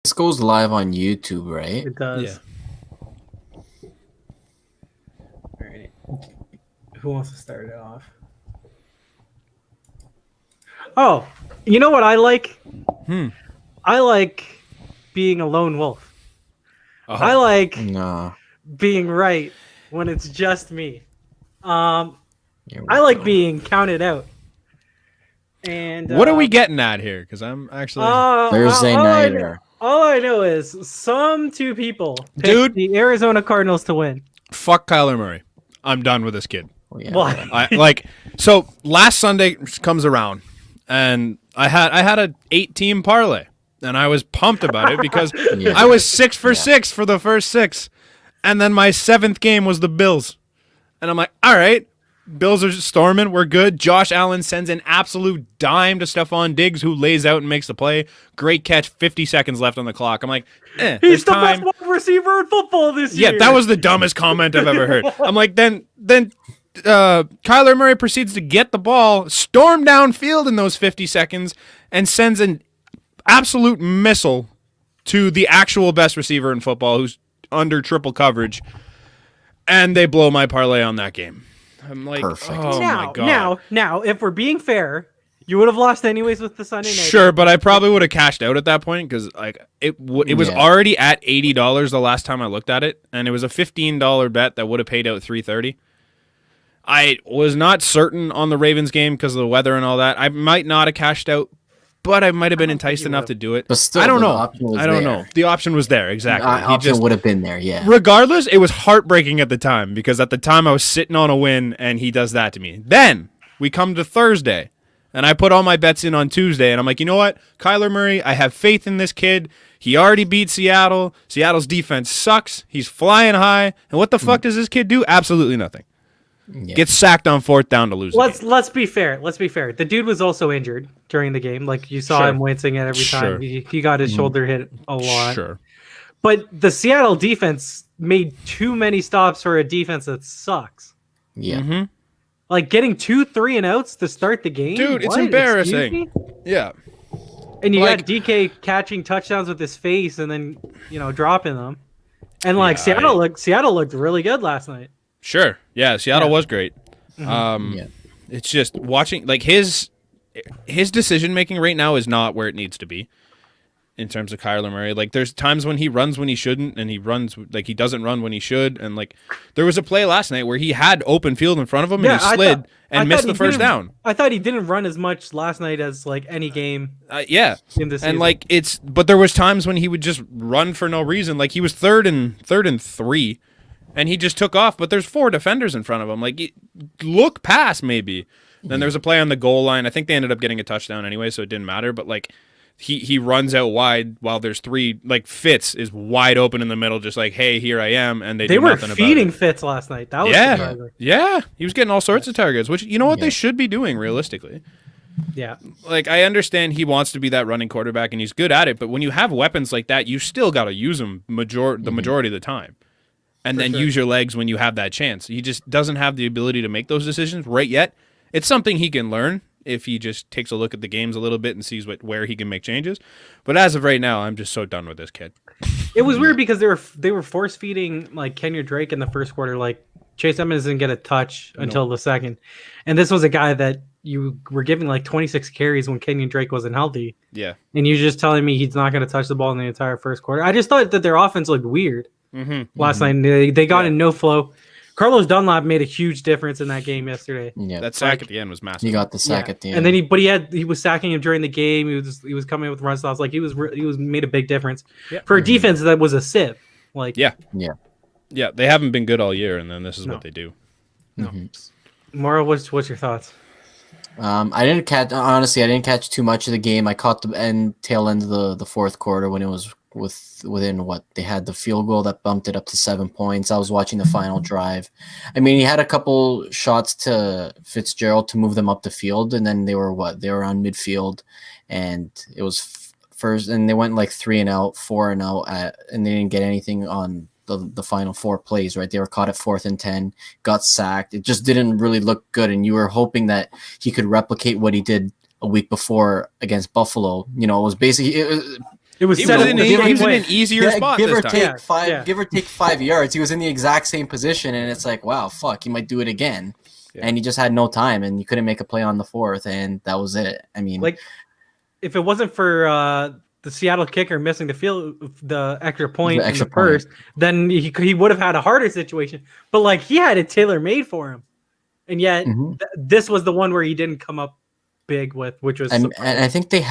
This goes live on YouTube, right? It does. Yeah. All right. Who wants to start it off? Oh, you know what I like? I like being a lone wolf. Oh, I like No. being right when it's just me. Here we I like go. being counted out. And what are we getting at here? Because I'm actually Thursday nighter. All I know is some two people picked Dude. the Arizona Cardinals to win. fuck Kyler Murray. I'm done with this kid. Oh, yeah, Why? I so last Sunday comes around, and I had a 8-team parlay, and I was pumped about it because Yeah. I was 6 for 6 for the first 6, and then my 7th game was the Bills, and I'm like, all right, Bills are storming, we're good. Josh Allen sends an absolute dime to Stephon Diggs, who lays out and makes the play. Great catch, 50 seconds left on the clock. I'm like, He's there's the time. best wide receiver in football this year. Yeah, that was the dumbest comment I've ever heard. I'm like, then Kyler Murray proceeds to get the ball, storm downfield in those 50 seconds, and sends an absolute missile to the actual best receiver in football, who's under triple coverage, and they blow my parlay on that game. I'm like, Perfect. oh my god. Now, if we're being fair, you would have lost anyways with the Sunday night. Sure, but I probably would have cashed out at that point because like it was Yeah. already at $80 the last time I looked at it, and it was a $15 bet that would have paid out $330. I was not certain on the Ravens game because of the weather and all that. I might not have cashed out, but I might have been enticed enough to do it. But still, I don't the know. option was I don't there. know. The option was there exactly. He Option just- would have been there, yeah. regardless, it was heartbreaking at the time because at the time I was sitting on a win and he does that to me. Then we come to Thursday and I put all my bets in on Tuesday and I'm like, you know what? Kyler Murray, I have faith in this kid. He already beat Seattle. Seattle's defense sucks. He's flying high. And what the fuck does this kid do? Absolutely nothing. Yeah. Gets sacked on 4th down to lose the game. Let's be fair. Let's be fair. The dude was also injured during the game. Like you saw Sure. him wincing at every Sure. time. He got his shoulder hit a lot. Sure. But the Seattle defense made too many stops for a defense that sucks. Yeah. Mm-hmm. Like getting 2 3-and-outs to start the game. Dude, it's What? embarrassing. Excuse me? Yeah. And you Like- got DK catching touchdowns with his face and then dropping them. And like Yeah, Seattle looked really good last night. Sure. Yeah, Seattle Yeah. was great. Yeah. It's just watching like his decision making right now is not where it needs to be in terms of Kyler Murray. Like there's times when he runs when he shouldn't and he runs like he doesn't run when he should, and like there was a play last night where he had open field in front of him and he I slid thought and missed he the first didn't- down. I thought he didn't run as much last night as like any game Yeah. in this season. And like but there was times when he would just run for no reason. Like he was third and 3 and he just took off, but there's 4 defenders in front of him. Like look past maybe. Then there's a play on the goal line. I think they ended up getting a touchdown anyway, so it didn't matter, but like he runs out wide while there's 3 like Fitz is wide open in the middle just like, "Hey, here I am." And they they do were nothing feeding about it. Fitz last night. That was Yeah. surprising. Yeah, he was getting all sorts of targets, which you know what Yeah. they should be doing realistically. Yeah. Like I understand he wants to be that running quarterback and he's good at it, but when you have weapons like that, you still got to use them the majority of the time, and then sure. use your legs when you have that chance. He just doesn't have the ability to make those decisions right yet. It's something he can learn if he just takes a look at the games a little bit and sees where he can make changes. But as of right now, I'm just so done with this kid. It was weird because they were force feeding like Kenya Drake in the first quarter. Like Chase Edmonds didn't get a touch until the second, and this was a guy that you were giving like 26 carries when Kenyon Drake wasn't healthy, Yeah. and you're just telling me he's not going to touch the ball in the entire first quarter. I just thought that their offense looked weird last night. And they got in no flow. Carlos Dunlap made a huge difference in that game yesterday. Yeah. That sack at the end was massive. He got the sack Yeah. at the end. And then he was sacking him during the game. He was coming with run stops. Like he was made a big difference for a defense that was a sieve. Like Yeah. Yeah. Yeah, they haven't been good all year, and then this is No. what they do. Mara, what's your thoughts? I didn't catch too much of the game. I caught the tail end of the fourth quarter when it was within what they had the field goal that bumped it up to 7 points. I was watching the final drive. I mean, he had a couple shots to Fitzgerald to move them up the field, and then they were on midfield, and it was first, and they went like 3-and-out, 4-and-out, and they didn't get anything on the final 4 plays, right? They were caught at 4th and 10, got sacked. It just didn't really look good, and you were hoping that he could replicate what he did a week before against Buffalo. You know, it was basically It was He set was up in, the he same was in way. an easier spot give this or time. take Yeah, five, yeah. give or take 5 yards. He was in the exact same position, and it's like, wow, fuck, he might do it again. Yeah. And he just had no time, and you couldn't make a play on the 4th, and that was it. I mean, Like, if it wasn't for the Seattle kicker missing the extra point extra in the first, then he would have had a harder situation. But like, he had it tailor made for him, and yet Mhm. this was the one where he didn't come up big with, which was and I think they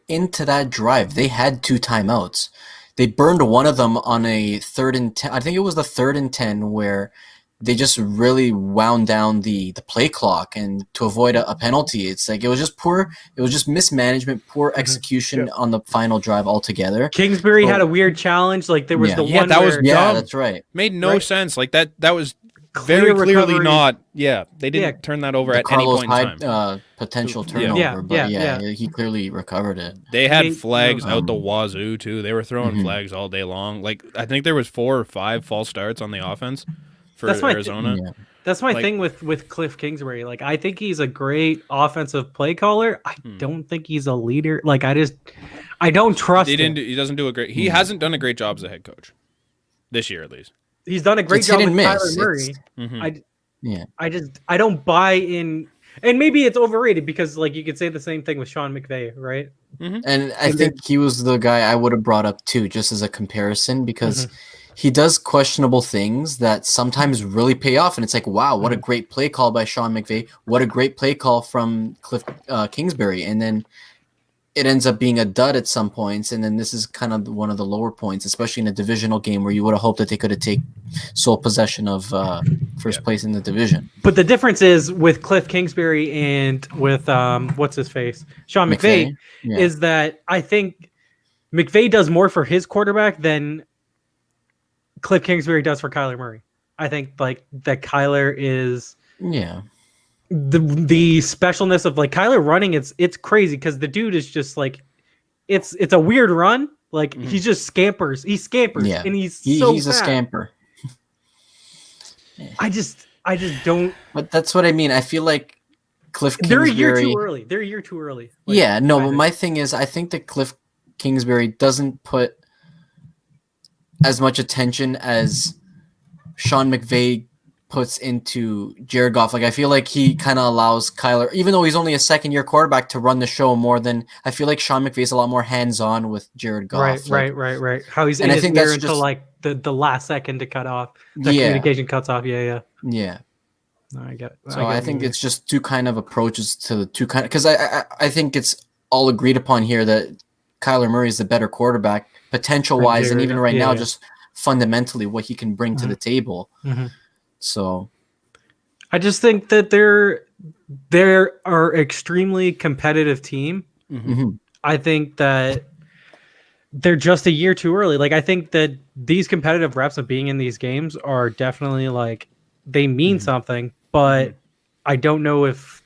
into that drive, they had 2 timeouts. They burned one of them on a 3rd and 10. I think it was the 3rd and 10 where they just really wound down the play clock and to avoid a penalty. It's like it was just poor. It was just mismanagement, poor execution on the final drive altogether. Kingsbury So- had a weird challenge. Like there was Yeah. the Yeah, one that was where Yeah, dumb. that's right. Made no Right. sense. Like that was Clear very clearly recovery. not. Yeah, they didn't Yeah. turn that over The at any Carlos point in time. Hyde potential Yeah. turnover, Yeah, but yeah. he clearly recovered it. They had made- flags out the Um, wazoo too. They were throwing Mhm. flags all day long. Like I think there was 4 or 5 false starts on the offense for That's my Arizona. Yeah. That's my Like- thing with Cliff Kingsbury. Like, I think he's a great offensive play caller. I Hmm. don't think he's a leader. Like, I don't trust him. He doesn't do a great. He hasn't done a great job as a head coach this year, at least. He's done a great It's job hit with and Kyler miss. Murray. Mhm. Yeah. I don't buy in, and maybe it's overrated because like you could say the same thing with Sean McVay, right? And I And think he was the guy I would have brought up too, just as a comparison, because he does questionable things that sometimes really pay off. And it's like, wow, what a great play call by Sean McVay. What a great play call from Cliff Kingsbury. And then it ends up being a dud at some points. And then this is kind of one of the lower points, especially in a divisional game where you would have hoped that they could have taken sole possession of first place in the division. But the difference is with Cliff Kingsbury and with what's his face, Sean McVay, Yeah. is that I think McVay does more for his quarterback than Cliff Kingsbury does for Kyler Murray. I think like that Kyler is Yeah. the specialness of like Kyler running. It's crazy because the dude is just like it's a weird run. Like he just scampers. He scampers, Yeah. and he's He's so a fast. scamper. I just don't. But that's what I mean. I feel like Cliff They're a year Kingsbury. too early. They're a year too early. Like, Yeah, no, but kinda. my thing is, I think that Cliff Kingsbury doesn't put as much attention as Sean McVay puts into Jared Goff. Like, I feel like he kind of allows Kyler, even though he's only a second-year quarterback, to run the show more than I feel like Sean McVay's a lot more hands-on with Jared Goff. Right, Like, right. How he's in and I his think ear that's until just- like the last second to cut off. The Yeah. communication cuts off. Yeah. Yeah. No, I get. So I think it's just two kind of approaches to the two kind of, because I think it's all agreed upon here that Kyler Murray is the better quarterback potential wise, and Jared even Goff, right yeah, now, yeah. just fundamentally what he can bring to the table. Mhm. So I just think that they're are extremely competitive team. mhm. I think that they're just a year too early. Like I think that these competitive reps of being in these games are definitely like they mean something, but I don't know if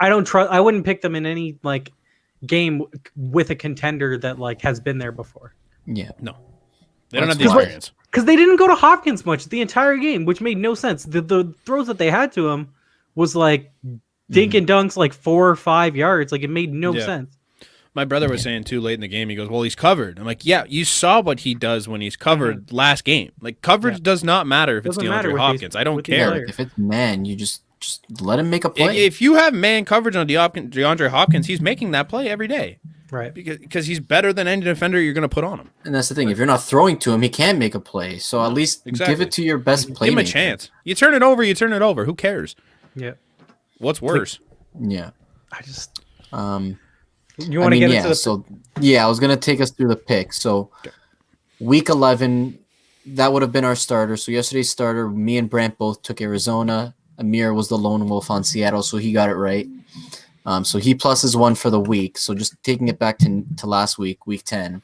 I don't trust. I wouldn't pick them in any like game with a contender that like has been there before Yeah. No, they don't That's have the why- experience. because they didn't go to Hopkins much the entire game, which made no sense. The throws that they had to him was like dink and dunks like 4 or 5 yards. Like it made no Yeah. sense. My brother was saying too late in the game. He goes, "Well, he's covered." I'm like, "Yeah, you saw what he does when he's covered last game. Like coverage Yeah. does not matter if Doesn't it's matter DeAndre with Hopkins. these- I don't with these care. players. If it's man, you just let him make a play. If you have man coverage on DeAndre Hopkins, he's making that play every day Right. because he's better than any defender you're going to put on him. And that's the thing. If you're not throwing to him, he can't make a play. So at least give Exactly. it to your best playmaker. Give him a chance. You turn it over. You turn it over. Who cares? Yeah. What's worse? Yeah. I just Um, you want to get into the so yeah, I was gonna take us through the picks. So week 11, that would have been our starter. So yesterday's starter, me and Brant both took Arizona. Amir was the lone wolf on Seattle, so he got it right. So he pluses 1 for the week. So just taking it back to last week, week 10.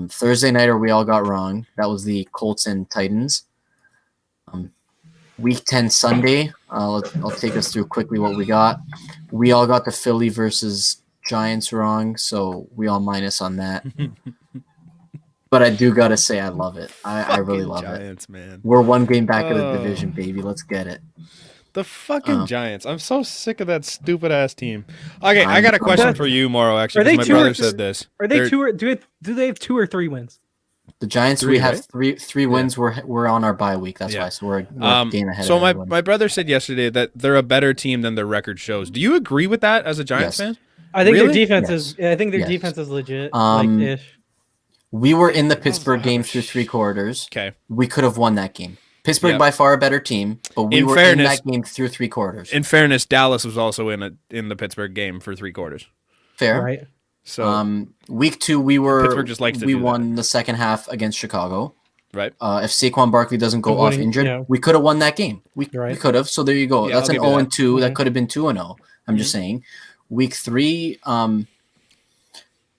Thursday nighter we all got wrong. That was the Colts and Titans. Week 10 Sunday, I'll take us through quickly what we got. We all got the Philly versus Giants wrong, so we all minus on that. But I do gotta say, I love it. I really love it. Giants, man. We're one game back of the Oh. division, baby. Let's get it. The fucking Giants. I'm so sick of that stupid ass team. Okay, I got a question for you, Morrow. Actually, Are they 'cause my two or brother th- said this. Are they two or do they have 2 or 3 wins? The Giants, Three, we have right? three wins. We're on our bye week. That's Yeah. why. So we're a game ahead So of everyone. my brother said yesterday that they're a better team than their record shows. Do you agree with that as a Giants Yes. fan? I think Really? their defense is. Yes. I think their Yes. defense is legit. Um, like ish. We were in the Pittsburgh game through 3 quarters. Okay. We could have won that game. Pittsburgh Yeah. by far a better team, but we In were fairness- in that game through 3 quarters. In fairness, Dallas was also in the Pittsburgh game for 3 quarters. Fair. Right. So Week 2, we Pittsburgh just likes to we do that. won the second half against Chicago. right. If Saquon Barkley doesn't go The off winning- injured, yeah. we could have won that game. We Right. could have. So there you go. Yeah, That's I'll an give you 0-2. that. That could have been 2-0. I'm just saying. Week 3,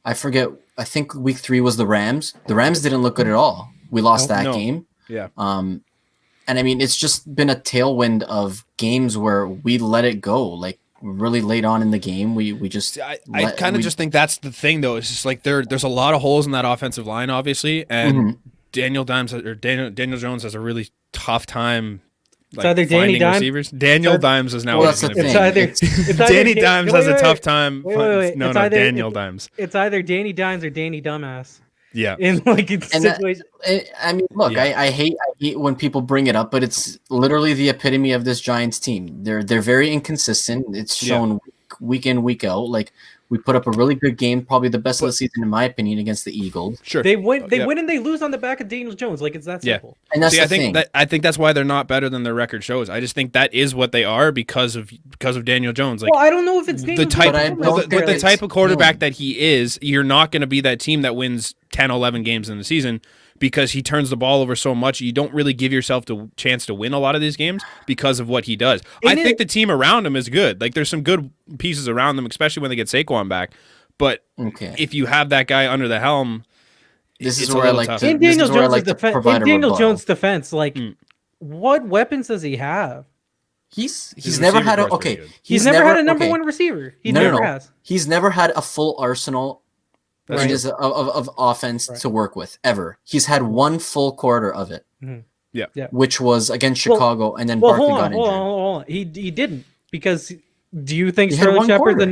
I forget. I think week 3 was the Rams. The Rams didn't look good at all. We lost that No. game. Yeah. And I mean, it's just been a tailwind of games where we let it go. Like really late on in the game, we just. I let- kind of we- just think that's the thing, though. It's just like there's a lot of holes in that offensive line, obviously, and Mhm. Daniel Jones has a really tough time. Like, either Danny finding Dimes- receivers. Daniel Dimes is now. Well, what that's he's the gonna thing. be. It's either Danny Dan- Dimes wait, has a wait, tough wait. time. Wait. No, It's no, either- Daniel Dimes. It's either Danny Dimes or Danny Dumbass. Yeah. In like it's And that- situation. I mean, look, Yeah. I hate when people bring it up, but it's literally the epitome of this Giants team. They're very inconsistent. It's Yeah. shown week in, week out. Like we put up a really good game, probably the best of the season in my opinion, against the Eagles. Sure. They win. They Yeah. win and they lose on the back of Daniel Jones. Like it's that Yeah. simple. And that's See, the I think thing. I think that's why they're not better than their record shows. I just think that is what they are because of Daniel Jones. Like Well, I don't know if it's Daniel the type But I Jones. don't with the think type it's of quarterback him. that he is, you're not going to be that team that wins 10, 11 games in the season because he turns the ball over so much. You don't really give yourself the chance to win a lot of these games because of what he does. I think the team around him is good. Like there's some good pieces around them, especially when they get Saquon back. But Okay. if you have that guy under the helm, This is it's a where I little like tough. to- In this Daniel is where I Jones' like to defense, provide in a Daniel rebuttal. Jones' defense, like what weapons does he have? He's His never receiver had a core's pretty okay. good. He's never had a number okay. one receiver. He No, never no. has. He's never had a full arsenal That's in true. his, of offense Right. to work with ever. He's had one full quarter of it, Yeah. which was against Well- Chicago, and then Well, Barkley hold got on, injured. hold on. He didn't because. Do you think He had Sterling one Shepard's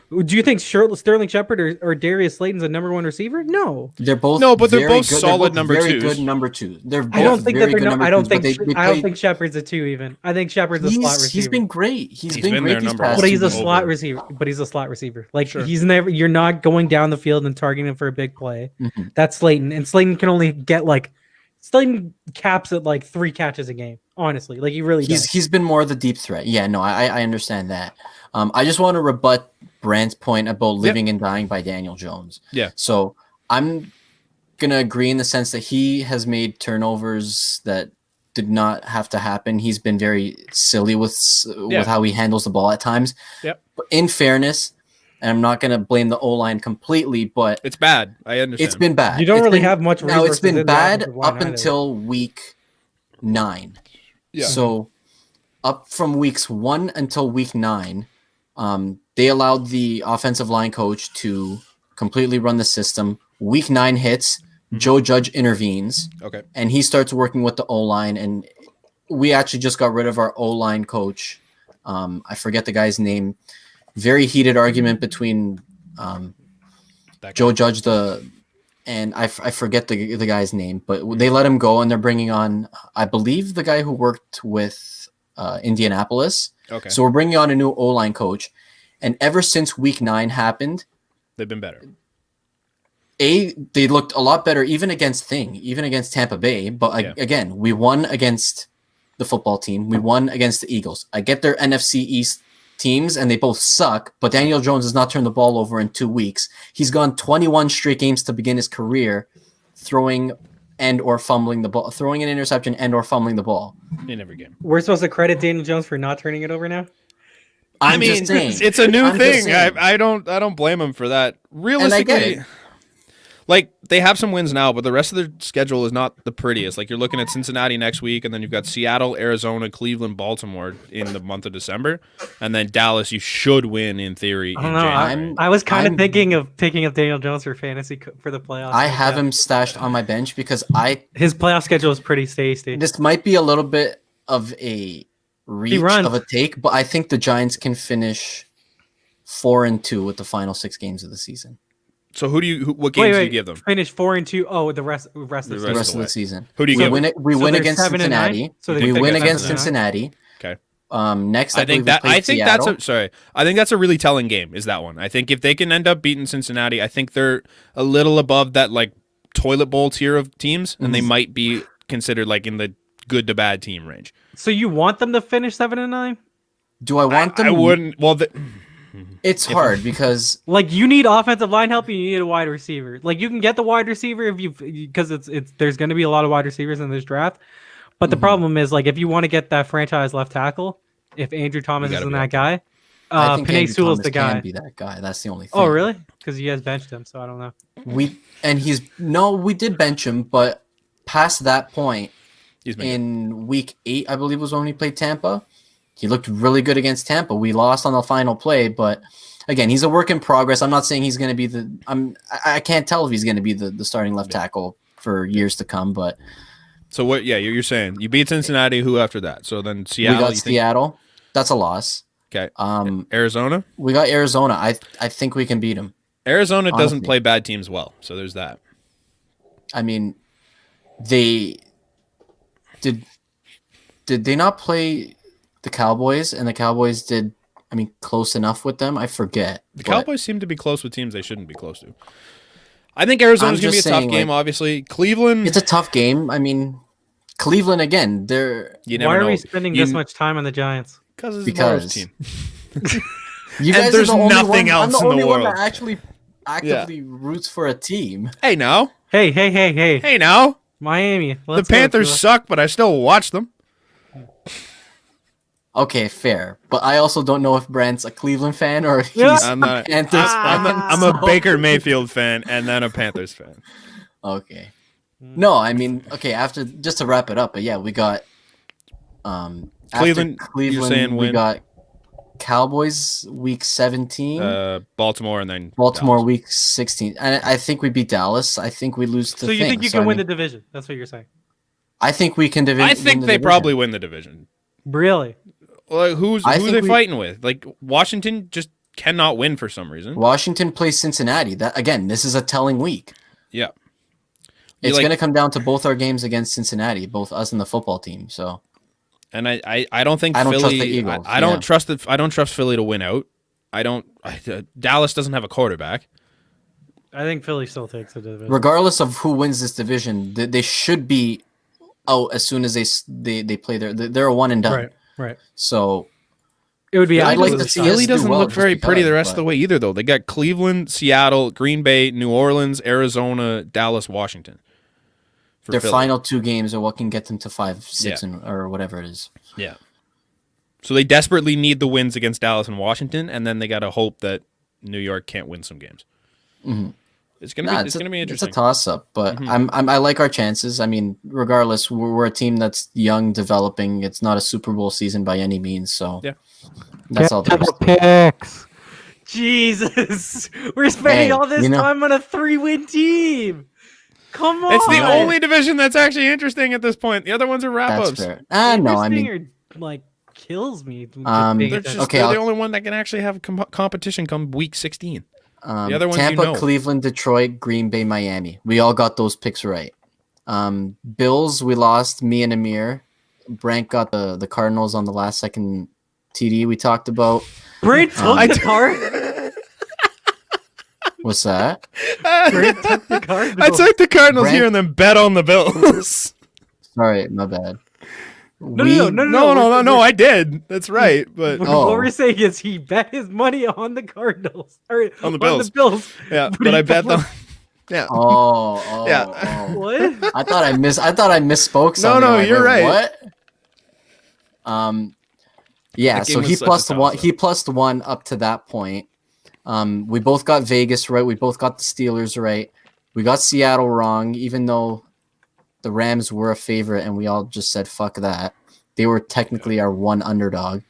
quarter. do you think Sterling Shepard or Darius Slayton's a number one receiver? No. They're both No, but they're very both good. solid both number very twos. good number two. They're both I don't think that very they're good not. number I don't twos, but think. they I don't played- think Shepard's a 2 even. I think Shepard's a slot receiver. He's been great. He's been been their great these number past one. But he's a Over. slot receiver. But he's a slot receiver. Like Sure. he's never. You're not going down the field and targeting him for a big play. Mhm. That's Slayton, and Slayton can only get like. Slayton caps at like 3 catches a game. Honestly, like he really does. He's been more the deep threat. Yeah, no, I understand that. I just want to rebut Brandt's point about living and dying by Daniel Jones. Yeah. So I'm gonna agree in the sense that he has made turnovers that did not have to happen. He's been very silly with how he handles the ball at times. Yep. But in fairness, and I'm not gonna blame the O-line completely, but It's bad. I understand. it's been bad. You don't It's really been- have much No, it's resources in been the bad offensive line up either. until week 9. Yeah. So up from weeks 1 until week 9, they allowed the offensive line coach to completely run the system. Week 9 hits, Joe Judge intervenes, Okay. and he starts working with the O-line. And we actually just got rid of our O-line coach. I forget the guy's name. Very heated argument between That guy. Joe Judge and I forget the guy's name, but they let him go, and they're bringing on, I believe, the guy who worked with Indianapolis. Okay. So we're bringing on a new O-line coach, and ever since week 9 happened, They've been better. they looked a lot better, even against Tampa Bay. But Yeah. again, we won against the football team. We won against the Eagles. I get their NFC East teams, and they both suck. But Daniel Jones has not turned the ball over in 2 weeks. He's gone 21 straight games to begin his career, throwing and or fumbling the ball, throwing an interception and or fumbling the ball. In every game. We're supposed to credit Daniel Jones for not turning it over now. I'm just saying. it's a new I'm just thing. saying. I don't blame him for that. Realistically, it. like they have some wins now, but the rest of their schedule is not the prettiest. Like you're looking at Cincinnati next week, and then you've got Seattle, Arizona, Cleveland, Baltimore in the month of December, and then Dallas. You should win in theory. I don't in know. January. I was kind of I'm- thinking of picking up Daniel Jones for fantasy for the playoffs. I have him stashed on my bench because His playoff schedule is pretty tasty. this might be a little bit of a reach runs. of a take, but I think the Giants can finish 4-2 with the final 6 games of the season. So what games do you give them? Finish 4-2. Oh, the rest of The the rest season. of the season. Who do you we give win them? it? We So win they're against 7-9? Cincinnati. So they we think win they're against 7-9? Cincinnati. Okay. Next, I think that's Seattle. I think that's a really telling game. Is that one? I think if they can end up beating Cincinnati, I think they're a little above that like toilet bowl tier of teams, and they might be considered like in the good to bad team range. So you want them to finish 7-9? Do I want them? I wouldn't. Well, It's hard because Like you need offensive line help, and you need a wide receiver. Like you can get the wide receiver if you because it's there's going to be a lot of wide receivers in this draft. But the problem is like if you want to get that franchise left tackle, if Andrew Thomas gotta isn't be that up guy, I think Penei Andrew Sewell's Thomas the guy. can be that guy. That's the only thing. Oh really? Because you guys benched him, so I don't know. We did bench him, but past that point he's been in week 8, I believe was when we played Tampa. He looked really good against Tampa. We lost on the final play, but again, he's a work in progress. I'm not saying he's going to be I can't tell if he's going to be the starting left tackle for years to come, but So what? Yeah, you're saying you beat Cincinnati. Who after that? So then Seattle. we got you think- Seattle. That's a loss. Okay. Um, Arizona. we got Arizona. I think we can beat him. Arizona doesn't honestly. play bad teams well, so there's that. I mean, they did they not play the Cowboys, and the Cowboys did, I mean, close enough with them? I forget. The but Cowboys seem to be close with teams they shouldn't be close to. I think Arizona's I'm going to be a just tough saying, game, like, obviously. Cleveland, It's a tough game. I mean, Cleveland again. They're you never Why are know. we spending this much time on the Giants? Because it's Because- Laura's team. you guys there's are the only nothing one, else I'm the in the only one world. that actually actively roots for a team. Hey, now. Hey, Hey, now. Miami. The Panthers suck, but I still watch them. Okay, fair. But I also don't know if Brent's a Cleveland fan or if he's Yeah. I'm not. a Panthers fan. I'm a Baker Mayfield fan and then a Panthers fan. Okay. No, I mean, okay, after just to wrap it up, but yeah, we got after Cleveland, you're saying we win? got Cowboys week 17, Baltimore and then Baltimore Dallas. week 16. And I think we beat Dallas. I think we lose to So you thing. think you So, can I win mean, the division? That's what you're saying. I think we can I think they probably win the division. Really? Like, who's I they think we- fighting with? Like Washington just cannot win for some reason. Washington plays Cincinnati. That again, this is a telling week. Yeah. You It's like- going to come down to both our games against Cincinnati, both us and the football team. So And I don't think I don't trust Philly. the Eagles, I don't yeah. trust I don't trust Philly to win out. Dallas doesn't have a quarterback. I think Philly still takes the division. regardless of who wins this division, they should be out as soon as they play they're a one and done. Right. So It would be. Yeah, I'd like ideal to to see start. us Philly do doesn't well look just very pretty the because, rest of the way either, though. They got Cleveland, Seattle, Green Bay, New Orleans, Arizona, Dallas, Washington. For their Philly. final 2 games are what can get them to 5, 6, or whatever it is. Yeah. So they desperately need the wins against Dallas and Washington, and then they got to hope that New York can't win some games. Mhm. It's gonna Nah, be it's gonna be interesting. It's a toss up, but Mhm. I like our chances. I mean, regardless, we're a team that's young, developing. It's not a Super Bowl season by any means. So Yeah. that's all there is. picks. Jesus, we're spending Hey, all this you know- time on a 3-win team. Come on. It's the only division that's actually interesting at this point. The other ones are wrap That's ups. fair. No, I mean, Interesting or, like kills me. They're They're, just, Okay, they're the I'll- only one that can actually have competition come week 16. The other ones Tampa, you know. Cleveland, Detroit, Green Bay, Miami. We all got those picks right. Bills, we lost. Me and Amir. Brant got the Cardinals on the last second TD we talked about. Brent took I the d- card. What's that? Brent took the card. I took the Cardinals Brent- here and then bet on the Bills. Sorry, my bad. No. No, I did. That's right. But Oh. What we're saying is he bet his money on the Cardinals. Or On the Bills. yeah, But but he I bet thought- them. Yeah. Oh, Yeah. oh. What? I thought I misspoke something. no, I you're heard, right. What? Yeah, That game so was he such a plus one. toss-up. He plus 1 up to that point. We both got Vegas right. We both got the Steelers right. We got Seattle wrong, even though the Rams were a favorite, and we all just said fuck that. They were technically our one underdog.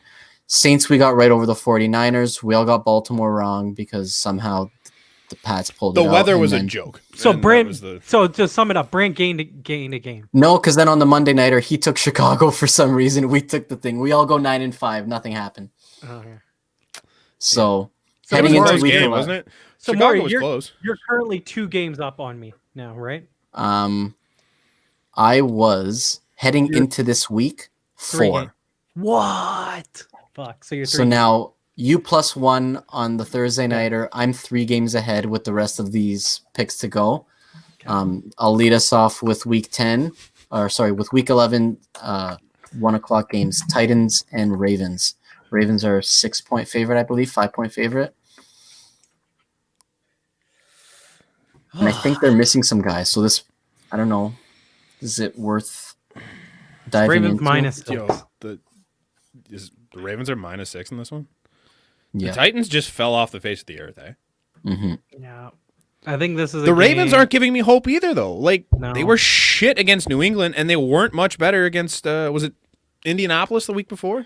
Saints we got right over the 49ers. We all got Baltimore wrong because somehow the Pats pulled The it out. weather and was a then- joke. So and that Brant, was the- so to sum it up, Brant gained a game. No, because then on the Monday nighter, he took Chicago for some reason. We took the thing. We all go 9-5. Nothing happened. Oh, yeah. So So it was heading a into close week game, 11, wasn't it? So Chicago Maury, was close. You're currently 2 games up on me now, right? I was heading You're into this week 3 4. games. What? Fuck. So you're 3 So now you +1 on the Thursday nighter. I'm 3 games ahead with the rest of these picks to go. I'll lead us off with week 10, with week 11, 1 o'clock games, Titans and Ravens. Ravens are 6-point favorite, I believe, 5-point favorite. And I think they're missing some guys. So this, I don't know, is it worth diving Ravens into? minus 6. Yo, the Ravens are -6 in this one. Yeah. The Titans just fell off the face of the earth. Yeah. I think this is The Ravens aren't giving me hope either, though. Like No. they were shit against New England, and they weren't much better against. Was it Indianapolis the week before?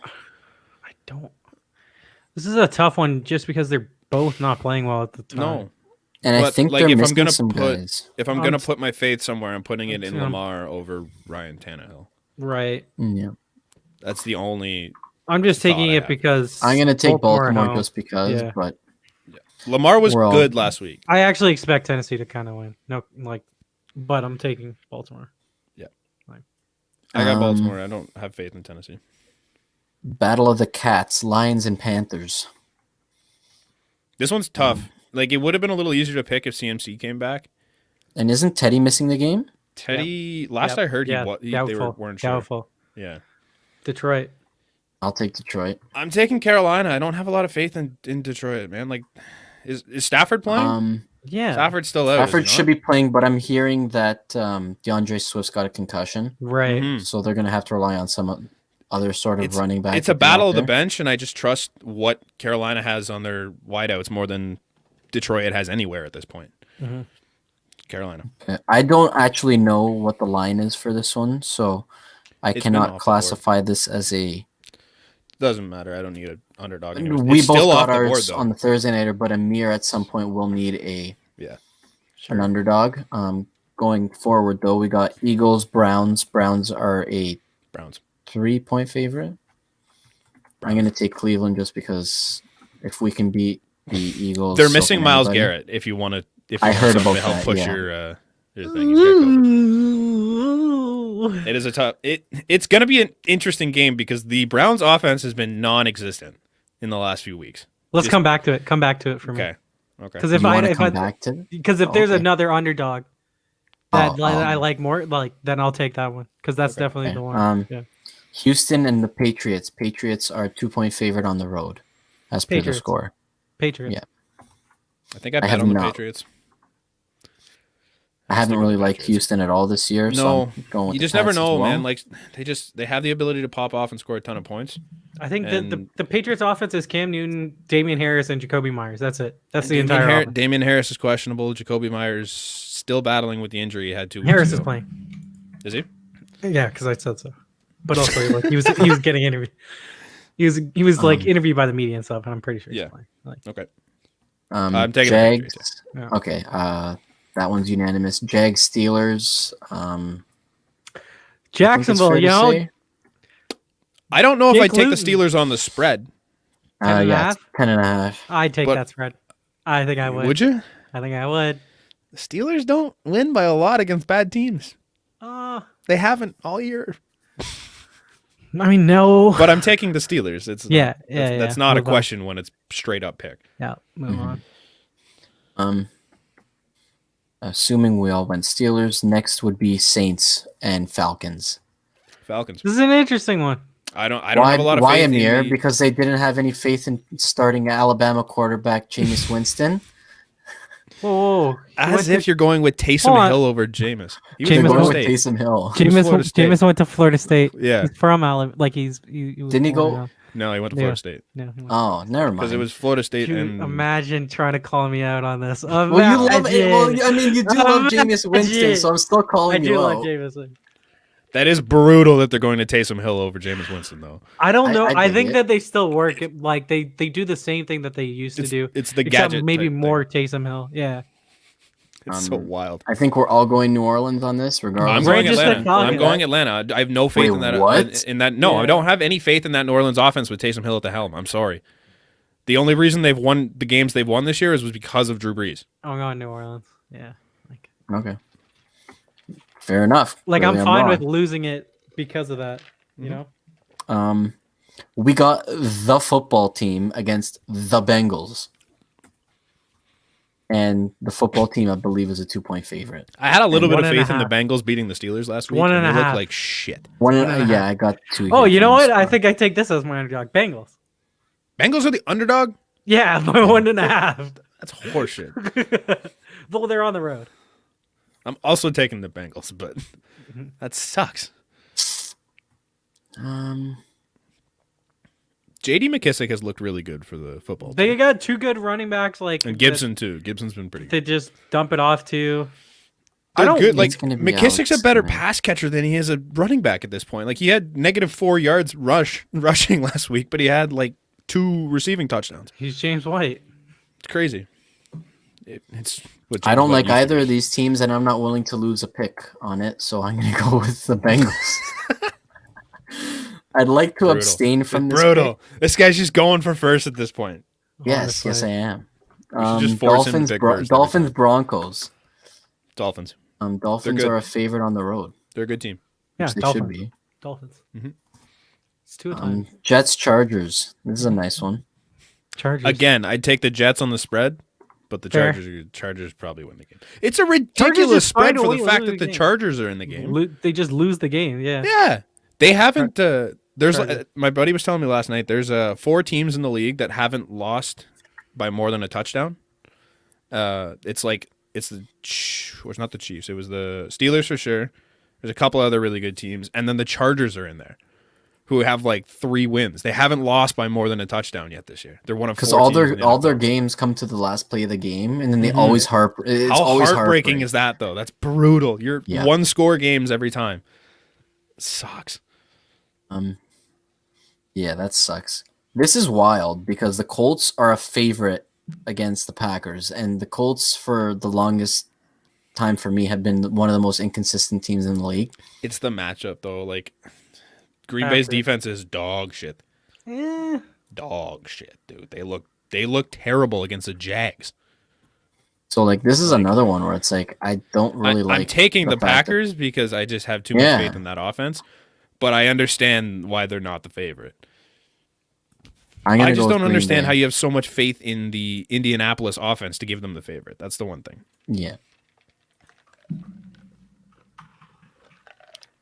I don't. This is a tough one just because they're both not playing well at the time. No. And I But, think like, they're if I'm missing gonna some put- guys. If I'm I'm gonna s- put my faith somewhere, I'm putting it in Yeah. Lamar over Ryan Tannehill. Right. Yeah. That's the only. I'm just taking Thought I it had. because I'm gonna take at Baltimore home. just because, Yeah. but Lamar was We're all- good last week. I actually expect Tennessee to kind of win. No, but I'm taking Baltimore. I got Um, Baltimore. I don't have faith in Tennessee. Battle of the Cats, Lions and Panthers. This one's tough. Like it would have been a little easier to pick if CMC came back. And isn't Teddy missing the game? Teddy, last Yep. I heard, Yeah, they doubtful. weren't sure. Doubtful. Yeah, Detroit. I'll take Detroit. I'm taking Carolina. I don't have a lot of faith in Detroit, man. Like, is Stafford playing? Yeah. Stafford's still out. Stafford should be playing, but I'm hearing that DeAndre Swift's got a concussion, Right. Mhm. so they're gonna have to rely on some other sort of running back. It's to a be battle out of the there. bench, and I just trust what Carolina has on their wideouts more than Detroit has anywhere at this point. Mhm. Carolina. Okay. I don't actually know what the line is for this one, so I It's been off the cannot board. classify this as a. Doesn't matter. I don't need an underdog. Anyways. We It's both still off got the board ours though. on the Thursday nighter, but Amir at some point will need a Yeah. an underdog. Going forward though, we got Eagles, Browns. Browns are a Browns. 3-point favorite. I'm gonna take Cleveland just because if we can beat the Eagles, They're so missing can Miles anybody. Garrett. If you want to, if you I want heard something about to help that, push yeah. your thing. He's got COVID. It is a tough. It's going to be an interesting game because the Browns' offense has been non-existent in the last few weeks. Let's Just- come back to it. Come back to it for me. Okay. Because You if want to if come back to? because if there's Okay. another underdog that Oh, I like more, then I'll take that one because that's Okay. definitely Okay. the one. Yeah. Houston and the Patriots. Patriots are 2-point favorite on the road, as per the Patriots. score. Patriots. Yeah. I think I bet have on the not. Patriots. I haven't stick with really the liked Patriots. Houston at all this year. so No, I'm going with you the just never Pats as know, well. man. Like they have the ability to pop off and score a ton of points. I think the And- Patriots offense is Cam Newton, Damian Harris, and Jacoby Myers. That's it. That's the entire offense. Damian Harris is questionable. Jacoby Myers still battling with the injury he had 2 weeks Harris ago. is playing. Is he? Yeah, because I said so. But also, like, he was getting interviewed. He was like interviewed by the media and stuff, and I'm pretty sure he's Yeah. playing. Like, Okay. I'm taking the Patriots, Jags. yeah. Okay, that one's unanimous. Jags, Steelers. Jacksonville, you know, I don't know if Jake I take the Luton. Steelers on the spread. 10 and a yeah, half? it's 10.5. I'd take But- that spread. I think I would. Would you? I think I would. The Steelers don't win by a lot against bad teams. They haven't all year. I mean, no. But I'm taking the Steelers. It's Yeah, That's yeah. not a Move on. question when it's straight up pick. Yeah, move on. Assuming we all went Steelers, next would be Saints and Falcons. Falcons. This is an interesting one. I don't have a lot of faith in Amir? the- Because they didn't have any faith in starting Alabama quarterback Jameis Winston. Whoa. As if you're going with Taysom Hold on. Hill over Jameis. He was Jameis in They're Florida going with State. Taysom Hill. Florida State. Jameis went to Florida State. Yeah. He's from Alabama. Like he was Didn't he born go- out. No, he went to Yeah. Florida State. No, he went. Oh, never mind. Because it was Florida State Dude, and imagine trying to call me out on this. Well, you love it. Well, Imagine. I mean, you do love Jameis Winston, so I'm still I calling do you love out. Jameis. That is brutal that they're going to Taysom Hill over Jameis Winston, though. I don't know. I I dig think it. that they still work. Like they do the same thing that they used to do. It's the Except gadget maybe type more Taysom Hill. Yeah. thing. It's so wild. I think we're all going New Orleans on this, regardless. I'm of going Brand just Atlanta. said Falcons. I'm going Atlanta. I have no faith Wait, in that. what? In that, no, Yeah. I don't have any faith in that New Orleans offense with Taysom Hill at the helm. I'm sorry. The only reason they've won the games they've won this year was because of Drew Brees. I'm going New Orleans. Yeah. Okay. Fair enough. Like Clearly I'm I'm fine wrong. with losing it because of that. You know. We got the football team against the Bengals. And the football team, I believe, is a 2-point favorite. I had a little bit of One and a faith in the half. Bengals beating the Steelers last week. One and they a looked half. like shit. Yeah, I got 2. Oh, here you know from what? the I score. think I take this as my underdog. Bengals. Bengals are the underdog? Yeah, by 1.5. That's horseshit. Though they're on the road. I'm also taking the Bengals, but that sucks. J.D. McKissick has looked really good for the football team. They got 2 good running backs. Like And Gibson, too. Gibson's been pretty good. They just dump it off to. I They're don't. good. Like It's gonna be McKissick's Alex a better Smith. pass catcher than he is a running back at this point. Like he had -4 yards rushing last week, but he had like 2 receiving touchdowns. He's James White. It's crazy. It's what I James don't White like used to either be. of these teams, and I'm not willing to lose a pick on it, so I'm going to go with the Bengals. I'd like to Brutal. abstain from this. Brutal. This guy's just going for first at this point. Pick. Yes, yes, I am. should just force him to pick first every Dolphins, time. Broncos. Dolphins. Dolphins good. are a favorite on the road, They're a good team. Yeah, which they Dolphins. should be. Dolphins. Mhm. It's 2 a time. Jets, Chargers. This is a nice one. Chargers. Again, I'd take the Jets on the spread, but the Fair. Chargers probably win the game. It's a ridiculous just find spread a for way the to fact lose that the the game. Chargers are in the game. They just lose the game. Yeah. Yeah, they haven't. There's Chargers. my buddy was telling me last night. There's 4 teams in the league that haven't lost by more than a touchdown. It's the well, it's not the Chiefs. It was the Steelers for sure. There's a couple other really good teams, and then the Chargers are in there, who have like 3 wins. They haven't lost by more than a touchdown yet this year. They're one of 4 Because teams in the all NFL. their games come to the last play of the game, and then they always It's How always heartbreaking is that, though? That's brutal. You're Yeah. 1-score games every time. Sucks. Yeah, that sucks. This is wild because the Colts are a favorite against the Packers, and the Colts for the longest time for me have been one of the most inconsistent teams in the league. It's the matchup, though. Like, Green Bay's Packers. defense is dog shit. Eh, Dog shit, dude. They look terrible against the Jags. So like this is another one where it's like I don't really like. I'm taking the fact that- Packers because I just have too much Yeah. faith in that offense, but I understand why they're not the favorite. I'm gonna I go just with don't Green understand Bay. how you have so much faith in the Indianapolis offense to give them the favorite. That's the one thing. Yeah.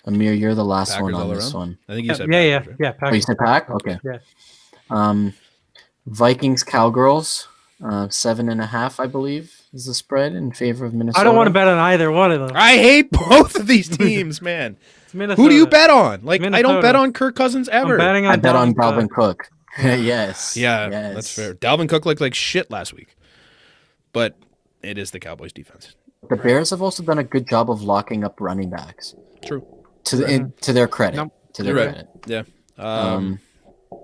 Amir, you're the last Packers one on all this around? one. I think you said yeah. Packers, right? Yeah. Oh, you Packers. said Pack? Okay. Yeah. Vikings, Cowgirls, 7.5, I believe, is the spread in favor of Minnesota. I don't want to bet on either one of them. I hate both of these teams, man. It's Minnesota. Who do you bet on? Like, I don't Minnesota. bet on Kirk Cousins I'm ever. betting on I bet on Dalvin Dalvin Cook. Yes. Yeah, yes. that's fair. Dalvin Cook looked like shit last week, but it is the Cowboys' defense. The Bears have also done a good job of locking up running backs. True. To their credit. Nope. To their You're right. credit. Yeah. Um,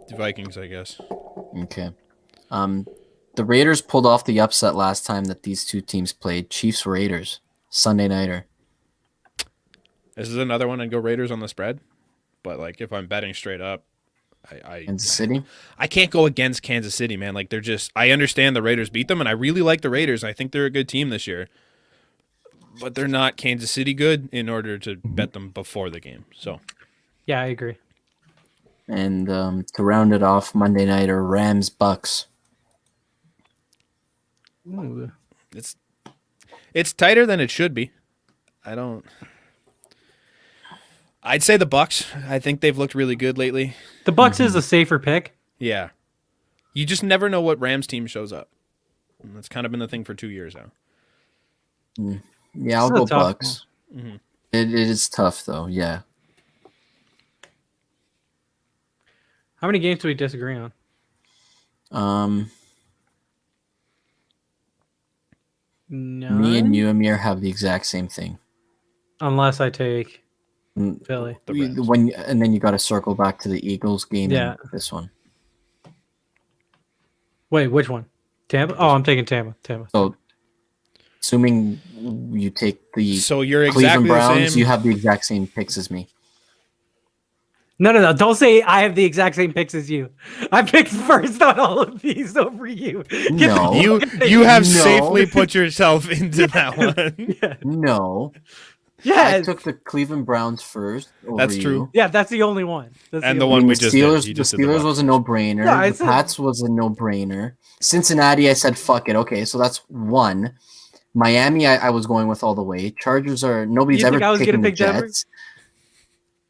The Vikings, I guess. Okay. The Raiders pulled off the upset last time that these two teams played. Chiefs Raiders Sunday nighter. This is another one. I'd go Raiders on the spread, but like if I'm betting straight up, Kansas City. I can't go against Kansas City, man. Like they're just. I understand the Raiders beat them, and I really like the Raiders. I think they're a good team this year, but they're not Kansas City good in order to bet them before the game. So Yeah, I agree. And to round it off, Monday nighter Rams Bucks. Ooh. it's tighter than it should be. I'd say the Bucks. I think they've looked really good lately. The Bucks is a safer pick. Yeah. You just never know what Rams team shows up. And that's kind of been the thing for 2 years now. Yeah, I'll This is go a tough Bucks. It is tough though. Yeah. How many games do we disagree on? Me and None? you, Amir, have the exact same thing. Unless I take Philly. The Rams. And then you got to circle back to the Eagles game. Yeah. And this one. Wait, which one? Tampa? Oh, I'm taking Tampa. So, assuming you take the So you're Cleveland exactly the Browns, same. you have the exact same picks as me. No. Don't say I have the exact same picks as you. I picked first on all of these over you. No. You have No. safely put yourself into that one. Yeah. No. I Yes. took the Cleveland Browns first. Over That's you. true. Yeah, that's the only one. That's And the the only one we The just Steelers, did. You the just did the Steelers Bucs. was a no-brainer. Yeah, I The said- Pats was a no-brainer. Cincinnati, I said fuck it. Okay, so that's one. Miami, I was going with all the way. Chargers are nobody's You ever think I was taken gonna the pick Denver? Jets.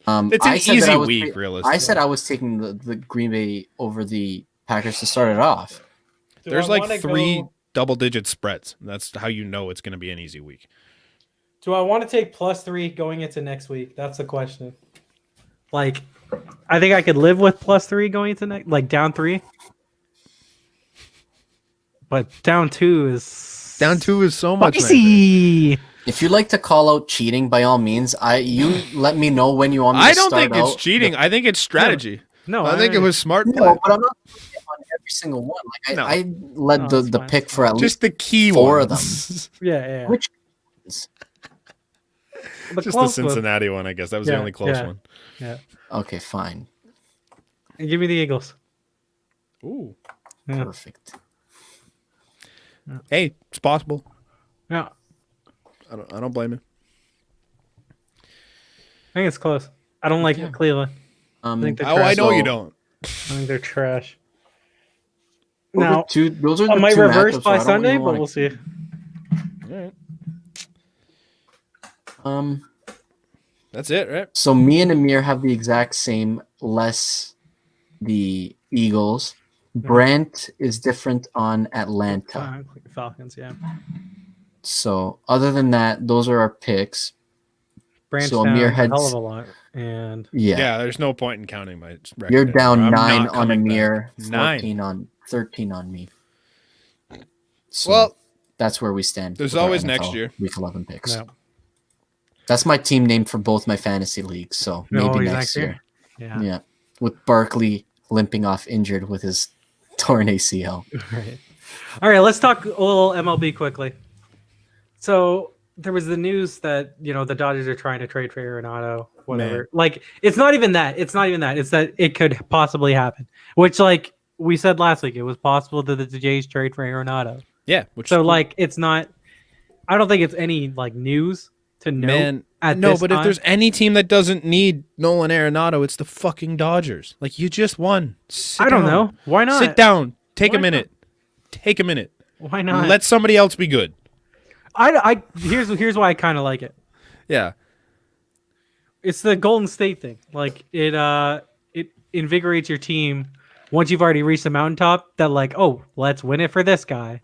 It's an I said that easy I was week, ta- realistically. I said I was taking the Green Bay over the Packers to start it off. Do There's I like wanna 3 go- double-digit spreads. That's how you know it's going to be an easy week. Do I want to take +3 going into next week? That's the question. Like, I think I could live with +3 going into next, like down 3. But down 2 is Down 2 is so much nicer. spicy. If you'd like to call out cheating, by all means, you let me know when you want me to I don't start think it's out. cheating. I think it's strategy. No, I think it was smart play. No, but I'm not doing it on every single one. Like No. I led No, the, it's the fine, pick it's for at least Just the key 4 of ones. Yeah. which The Just the close one. Cincinnati one, I guess. That was the Yeah, only close yeah. one. Yeah. okay, fine. And give me the Eagles. Ooh. Yeah. Perfect. Hey, it's possible. Yeah. I don't blame you. I think it's close. I don't like Yeah. Cleveland. Um, they're Oh, I know So- you don't. I think they're trash. those are Now, those are I the might two reverse matchups by where I don't Sunday, really but wanna- we'll see. All right. That's it, right? So me and Amir have the exact same, less the Eagles. Brent is different on Atlanta. Falcons, yeah. So other than that, those are our picks. Branch So down Amir a heads- hell of a lot. And Yeah. Yeah, there's no point in counting my record. You're anymore. down I'm 9 not on coming Amir, back. 9. 13 on me. So Well, that's where we stand. there's with our always NFL next year. Week 11 picks. no. That's my team name for both my fantasy leagues. So No, maybe he's next year. Yeah. Yeah. With Barkley limping off injured with his torn ACL. Right. All right, let's talk a little MLB quickly. So there was the news that the Dodgers are trying to trade for Arenado, whatever. Man. Like it's not even that. It's that it could possibly happen. Which, like we said last week, it was possible that the Jays trade for Arenado. Yeah, which So like it's not. I don't think it's any like news to know. man, at no, this but if time. there's any team that doesn't need Nolan Arenado, it's the fucking Dodgers. Like you just won. Sit I don't down. know. Why not? Sit down. Take Why a minute. Take a minute. Why not? Let somebody else be good. Here's why I kind of like it. Yeah. It's the Golden State thing. Like it invigorates your team once you've already reached the mountaintop. That like, oh, let's win it for this guy.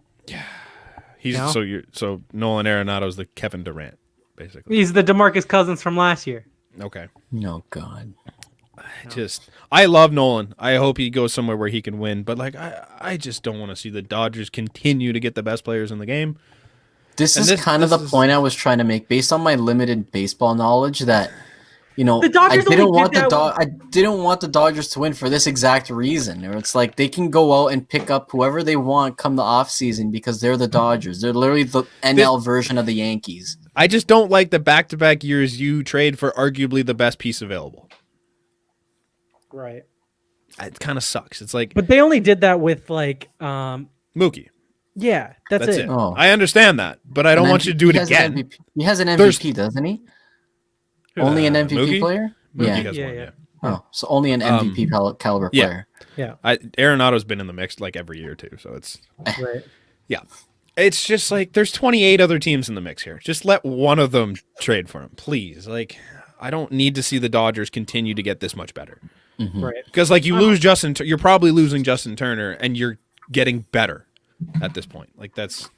He's No? so Nolan Arenado's the Kevin Durant, basically. He's the DeMarcus Cousins from last year. Okay. No, God. I love Nolan. I hope he goes somewhere where he can win, but like I just don't want to see the Dodgers continue to get the best players in the game. This And is this- kind of the this is- point I was trying to make based on my limited baseball knowledge that The Dodgers I didn't only want did that I didn't want the Dodgers to win for this exact reason. Or it's like they can go out and pick up whoever they want come the off season because they're the Dodgers. They're literally the NL version of the Yankees. I just don't like the back-to-back years you trade for arguably the best piece available. Right. It kind of sucks. It's like But they only did that with like Mookie. yeah, that's That's it. it. Oh. I understand that, but I don't An want you to do it he has an again. MVP. He has an MVP, There's- doesn't he? Only an MVP Mookie? player? Mookie Yeah. has Yeah, one, yeah. yeah. Oh, so only an MVP caliber yeah. player. Arenado's been in the mix like every year too, so it's Right. it's just like there's 28 other teams in the mix here. Just let one of them trade for him, please. Like I don't need to see the Dodgers continue to get this much better. Right. Because like you lose you're probably losing Justin Turner, and you're getting better at this point. Like that's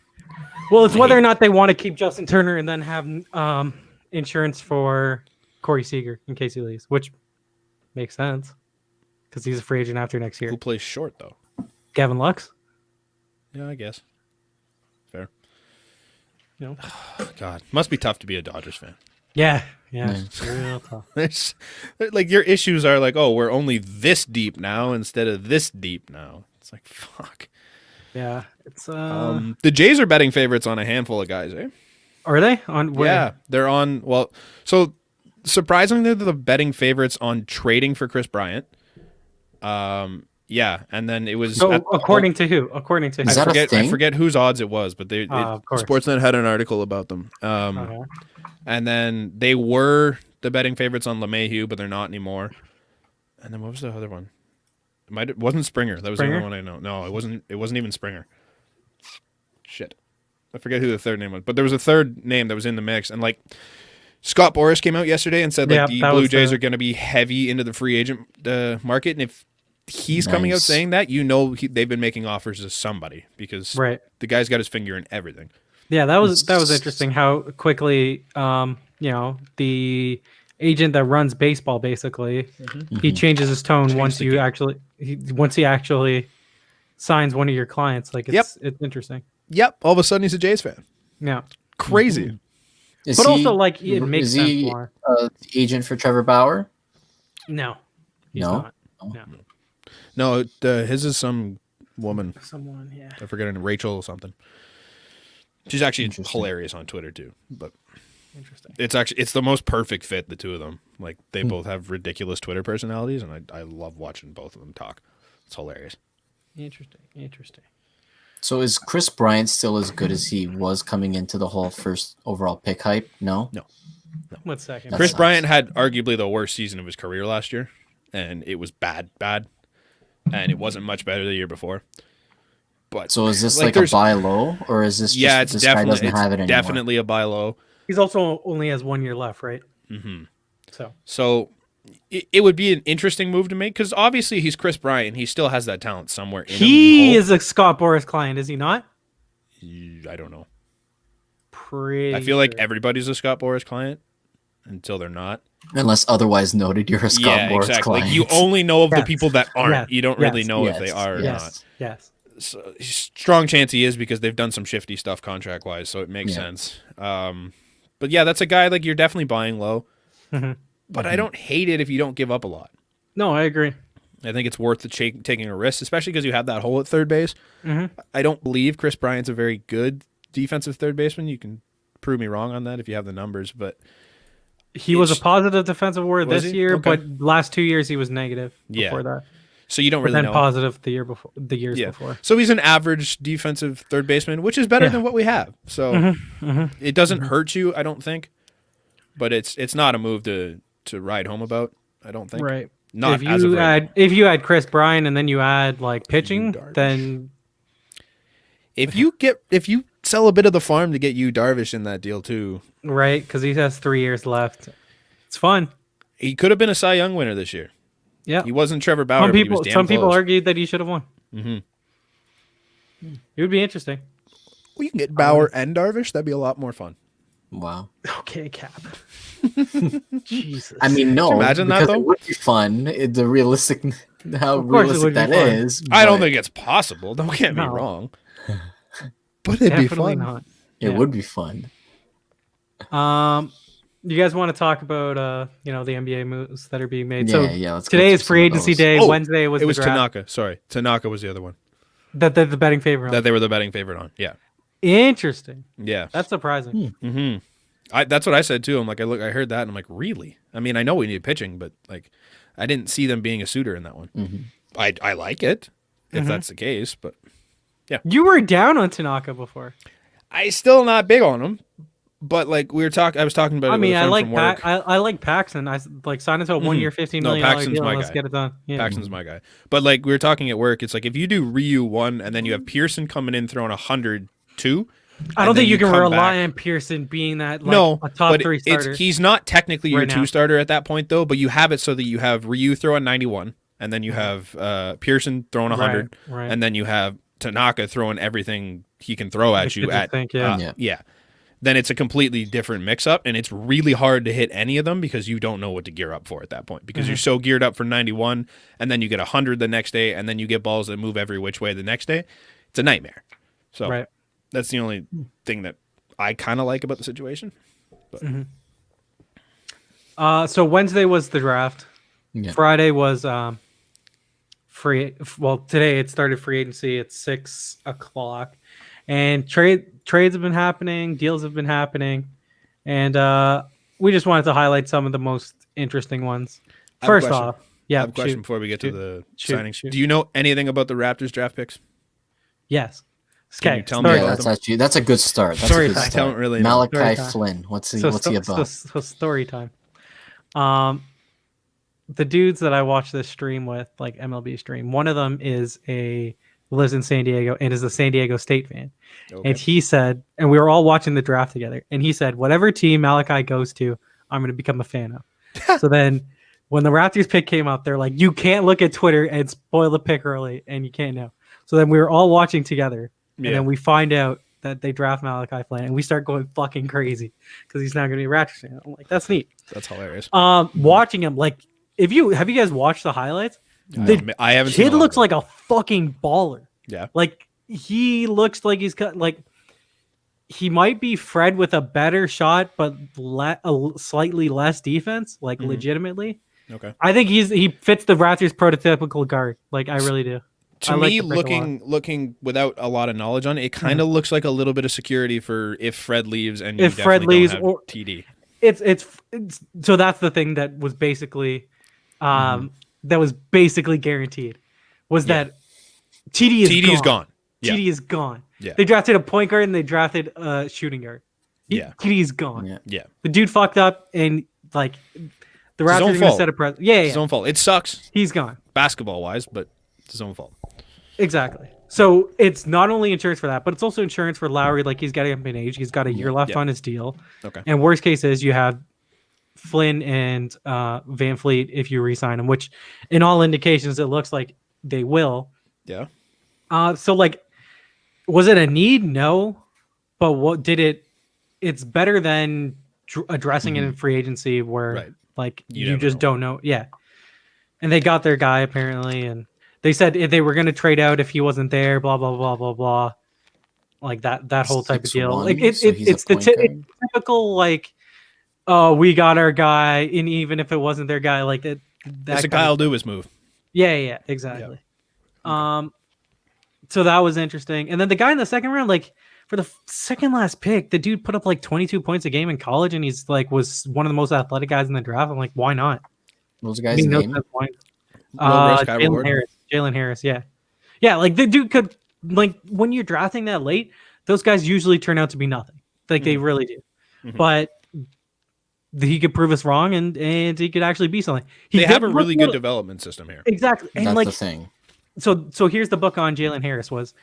Well, it's whether or not they want to keep Justin Turner and then have insurance for Corey Seager in case he leaves, which makes sense because he's a free agent after next year. who plays short though. Gavin Lux. Yeah, I guess. Fair. You know. God, must be tough to be a Dodgers fan. Yeah, Yeah. real tough. There's like your issues are like, oh, we're only this deep now instead of this deep now. It's like fuck. Yeah, it's The Jays are betting favorites on a handful of guys, eh? Are they on where? Yeah, they're on. Well, so surprisingly, they're the betting favorites on trading for Chris Bryant. Yeah, and then it was So according to who? According to who? Is that a I thing? forget whose odds it was, but Of course. Sportsnet had an article about them. Okay. And then they were the betting favorites on LeMahieu, but they're not anymore. And then what was the other one? It wasn't Springer. That was Springer? the other one I know. No, it wasn't. It wasn't even Springer. Shit, I forget who the third name was, but there was a third name that was in the mix. And like Scott Boras came out yesterday and said like Yeah, the that Blue was Jays are going to be heavy into the free agent market, and if he's coming out Nice. saying that, they've been making offers to somebody because Right. the guy's got his finger in everything. Yeah, that was interesting how quickly the agent that runs baseball basically he changes his tone once the you game. once he actually signs one of your clients. Like it's interesting. Yep. All of a sudden, he's a Jays fan. Yeah. Crazy. Is But he, also like it makes is sense he more. the agent for Trevor Bauer? No. He's No? not. No. No, his is some woman. Someone, yeah. I forget her name, Rachel or something. She's actually Interesting. hilarious on Twitter too. But Interesting. it's the most perfect fit, the two of them. Like they both have ridiculous Twitter personalities, and I love watching both of them talk. It's hilarious. Interesting. So is Chris Bryant still as good as he was coming into the whole first overall pick hype? No? No. 1 second. That Chris sucks. Bryant had arguably the worst season of his career last year, and it was bad, and it wasn't much better the year before. But So is this Like, like a there's- buy low, or is this yeah, just it's this guy definitely doesn't have it anymore? definitely a buy low. He's also only has 1 year left, right? Mm-hmm. So So it would be an interesting move to make because obviously he's Chris Bryant. He still has that talent somewhere in him. he you hope. is a Scott Boras client, is he not? I don't know. Pretty. I feel like sure. everybody's a Scott Boras client until they're not. Unless otherwise noted, you're a Scott Boras exactly. client. Like you only know of the Yes. people that aren't. Yes. You don't really Yes. know if Yes. they are or Yes. not. Yes. So, strong chance he is because they've done some shifty stuff contract wise, so it makes Yeah. sense. But yeah, that's a guy like you're definitely buying low. Mhm. But I don't hate it if you don't give up a lot. No, I agree. I think it's worth taking a risk, especially because you have that hole at third base. Mhm. I don't believe Chris Bryant's a very good defensive third baseman. You can prove me wrong on that if you have the numbers, but He was a It's- positive defensive award Was this he? year, Okay. but last 2 years he was negative. Yeah. Before that, so you don't but really then know. positive the years Yeah. before. So he's an average defensive third baseman, which is better Yeah. than what we have. So it doesn't hurt you, I don't think. But it's not a move to ride home about, I don't think. Right. Not if as of you right add now. if you add Chris Bryant and then you add like pitching, Darvish. then If you sell a bit of the farm to get you Darvish in that deal too, right because he has 3 years left. It's fun. he could have been a Cy Young winner this year. Yeah. He wasn't Trevor Bauer. Some but he was people damn some people close. argued that he should have won. Mhm. It would be interesting. We can get Bauer and Darvish. That'd be a lot more fun. Wow. Okay, Cap. Jesus. I mean, no. Could you imagine that, because though? It would be fun. The realistic, how Of course it realistic would be that fun. is. I don't but think it's possible. Don't get me No. wrong. But it'd be definitely fun. not. it Yeah. would be fun. You guys want to talk about the NBA moves that are being made? Yeah, so yeah. Let's go today through is some free of agency those. day. Oh, Wednesday was It the was draft. Tanaka. Sorry, Tanaka was the other one That the betting favorite. that On. they were the betting favorite on. Yeah, Interesting. yeah. That's surprising. That's what I said too. I'm like, I heard that, and I'm like, really? I mean, I know we need pitching, but like, I didn't see them being a suitor in that one. I like it if that's the case, but You were down on Tanaka before. I still not big on him. But like I was talking about. I it mean, with a I friend like from work. I like Paxton. I like sign into a 1 year, $15 No, million Paxton's deal. my And let's guy. get it done. Yeah. Paxton's my guy. But like we were talking at work, it's like if you do Ryu 1 and then you have Pearson coming in throwing 102. I don't think you can come rely back- on Pearson being that like no, a top but 3 starter. he's not technically your right now. 2 starter at that point though. But you have it so that you have Ryu throwing 91, and then you have Pearson throwing 100, right. and then you have Tanaka throwing everything he can throw at If you you at think, yeah. Yeah. Then it's a completely different mix-up, and it's really hard to hit any of them because you don't know what to gear up for at that point because you're so geared up for 91, and then you get 100 the next day, and then you get balls that move every which way the next day. It's a nightmare. So Right. that's the only thing that I kind of like about the situation. But So Wednesday was the draft. Yeah. Friday was free. Well, today it started free agency at 6:00, and trades have been happening, deals have been happening, and we just wanted to highlight some of the most interesting ones. I have a First question. off, yeah, I have a question shoot. before we get to Shoot. the Shoot. signings. Shoot. Do you know anything about the Raptors draft picks? Yes. Can Okay. you tell me story Yeah, about time. that's a good start. That's Story a good time. I start. don't really know. Malachi Story time. Flynn. What's he So about? story time. The dudes that I watch this stream with, like MLB stream, one of them lives in San Diego and is a San Diego State fan. Okay. And he said, and we were all watching the draft together, and he said, whatever team Malachi goes to, I'm going to become a fan of. So then when the Raptors pick came up, they're like, you can't look at Twitter and spoil the pick early, and you can't know. So then we were all watching together, and Yeah. then we find out that they draft Malachi Flynn, and we start going fucking crazy because he's not going to be a Raptors fan. I'm like, that's neat. That's hilarious. Watching him, like, have you guys watched the highlights? The I haven't seen kid all of looks it. like a fucking baller. Yeah. Like he looks like he's got like he might be Fred with a better shot, but slightly less defense. Like Mhm. legitimately, Okay. I think he fits the Raptors prototypical guard. Like I really do. To I like me, the pick a lot. looking without a lot of knowledge on it, it kind of looks like a little bit of security for if Fred leaves and you If Fred definitely leaves don't have or- TD. It's so that's the thing that was basically that was basically guaranteed was Yeah. that TD is TD is gone. Yeah. TD is gone. Yeah. They drafted a point guard and they drafted a shooting guard. Yeah. TD is gone. Yeah. Yeah. The dude fucked up and like the his Raptors own are gonna fault. set a precedent. Yeah, It's his yeah. own fault. It sucks He's gone. basketball wise, but it's his own fault. Exactly. So it's not only insurance for that, but it's also insurance for Lowry. Like he's getting up in age. He's got a year left Yeah. on his deal. Okay. And worst case is you have Flynn and Van Fleet if you re-sign him, which in all indications it looks like they will. Yeah. So like, was it a need? No, but what did it? It's better than addressing it in free agency, where Right. like You you never just know. don't know. Yeah, and they got their guy apparently, and they said if they were going to trade out if he wasn't there. Blah blah blah blah blah. Like that whole type of deal. 6'1", Like so he's a it's the point guard? it's typical like, oh, we got our guy, and even if it wasn't their guy, like that. It's a kind of- Kyle Lewis move. yeah, exactly. So that was interesting. And then the guy in the second round, like for the second last pick, the dude put up like 22 points a game in college, and he's like was one of the most athletic guys in the draft. I'm like, why not? What was the I guy's mean, no name? sense why. Low risk, high reward. Jalen Harris, yeah. Like the dude could like when you're drafting that late, those guys usually turn out to be nothing. Like they really do. Mhm. But he could prove us wrong, and he could actually be something. He They did have a look really little- good development system here. exactly, and That's like the thing. so here's the book on Jalen Harris was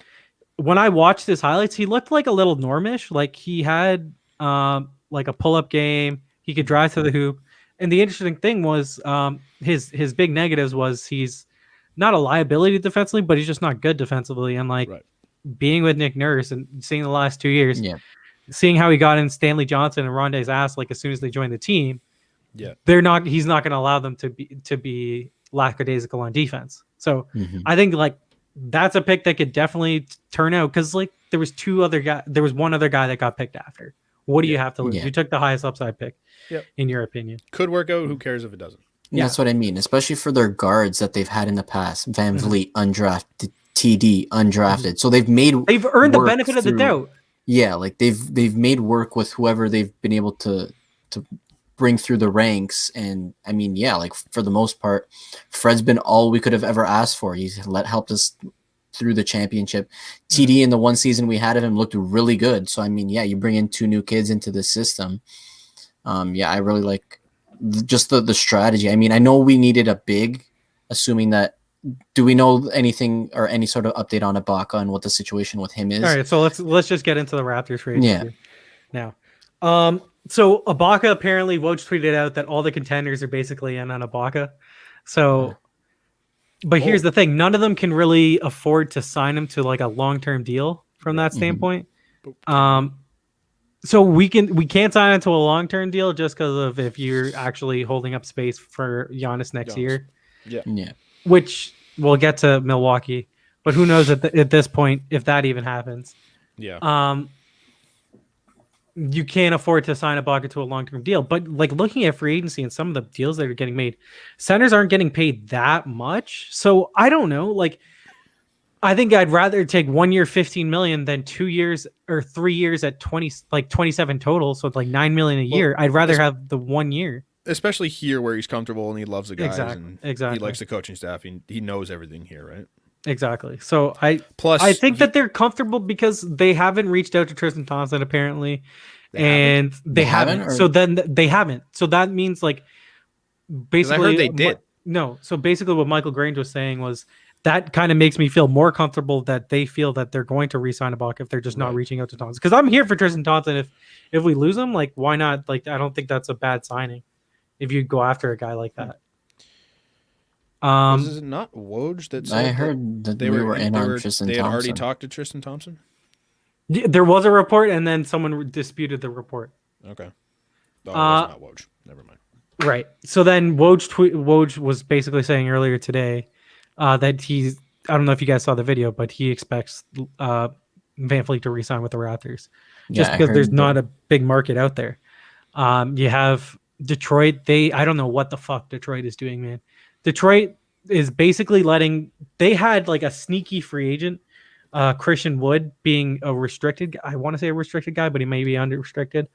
when I watched his highlights, he looked like a little normish. Like he had like a pull-up game. He could drive to the hoop. And the interesting thing was his big negatives was he's not a liability defensively, but he's just not good defensively. And like Right. being with Nick Nurse and seeing the last 2 years, Yeah. seeing how he got in Stanley Johnson and Rondé's ass like as soon as they joined the team, Yeah. he's not going to allow them to be lackadaisical on defense. So Mhm. I think like that's a pick that could definitely turn out because like there was one other guy that got picked after. What do you have to lose? Yeah. You took the highest upside pick, Yep. in your opinion. Could work out. Who cares if it doesn't? And Yeah. That's what I mean, especially for their guards that they've had in the past. Van Vliet, undrafted. TD, undrafted. So they've made They've earned the work benefit of the through- doubt. Yeah, like they've made work with whoever they've been able to bring through the ranks. And I mean, yeah, like for the most part, Fred's been all we could have ever asked for. He's helped us through the championship. TD in the one season we had of him looked really good. So I mean, yeah, you bring in two new kids into the system. Yeah, I really like just the strategy. I mean, I know we needed a big, assuming that. Do we know anything or any sort of update on Ibaka and what the situation with him is? All right, so let's just get into the Raptors for Yeah. now. So Ibaka apparently Woj tweeted out that all the contenders are basically in on Ibaka. So, but here's the thing: none of them can really afford to sign him to like a long-term deal from that standpoint. So we can't sign him to a long-term deal just because of if you're actually holding up space for Giannis next Giannis. year, Yeah. which we'll get to Milwaukee. But who knows at this point if that even happens. Yeah. you can't afford to sign Ibaka to a long-term deal. But like looking at free agency and some of the deals that are getting made, centers aren't getting paid that much. So I don't know. Like, I think I'd rather take 1 year, 15 million than 2 years or 3 years at 20, like 27 total. So it's like 9 million a year. I'd rather have the 1 year. Especially here where he's comfortable and he loves the guys and Exactly. he likes the coaching staff. He knows everything here, right? Exactly. So I Plus, think that they're comfortable because they haven't reached out to Tristan Thompson apparently, they haven't. Or- So then they haven't. So that means like basically they did. No. So basically, what Michael Grange was saying was that kind of makes me feel more comfortable that they feel that they're going to re-sign Ibaka if they're just not reaching out to Thompson. Because I'm here for Tristan Thompson. If we lose him, like why not? Like I don't think that's a bad signing if you go after a guy like that. Was it not Woj that said I heard that they we were were in on Tristan they had already Thompson. talked to Tristan Thompson? There was a report, and then someone disputed the report. Okay. Oh, it was not Woj. Never mind. Right. So then Woj was basically saying earlier today that he's. I don't know if you guys saw the video, but he expects Van Fleet to re-sign with the Raptors, just Yeah, I because there's heard not a big market out there. You have Detroit. I don't know what the fuck Detroit is doing, man. Detroit is basically they had like a sneaky free agent, Christian Wood being a restricted. I want to say a restricted guy, but he may be unrestricted.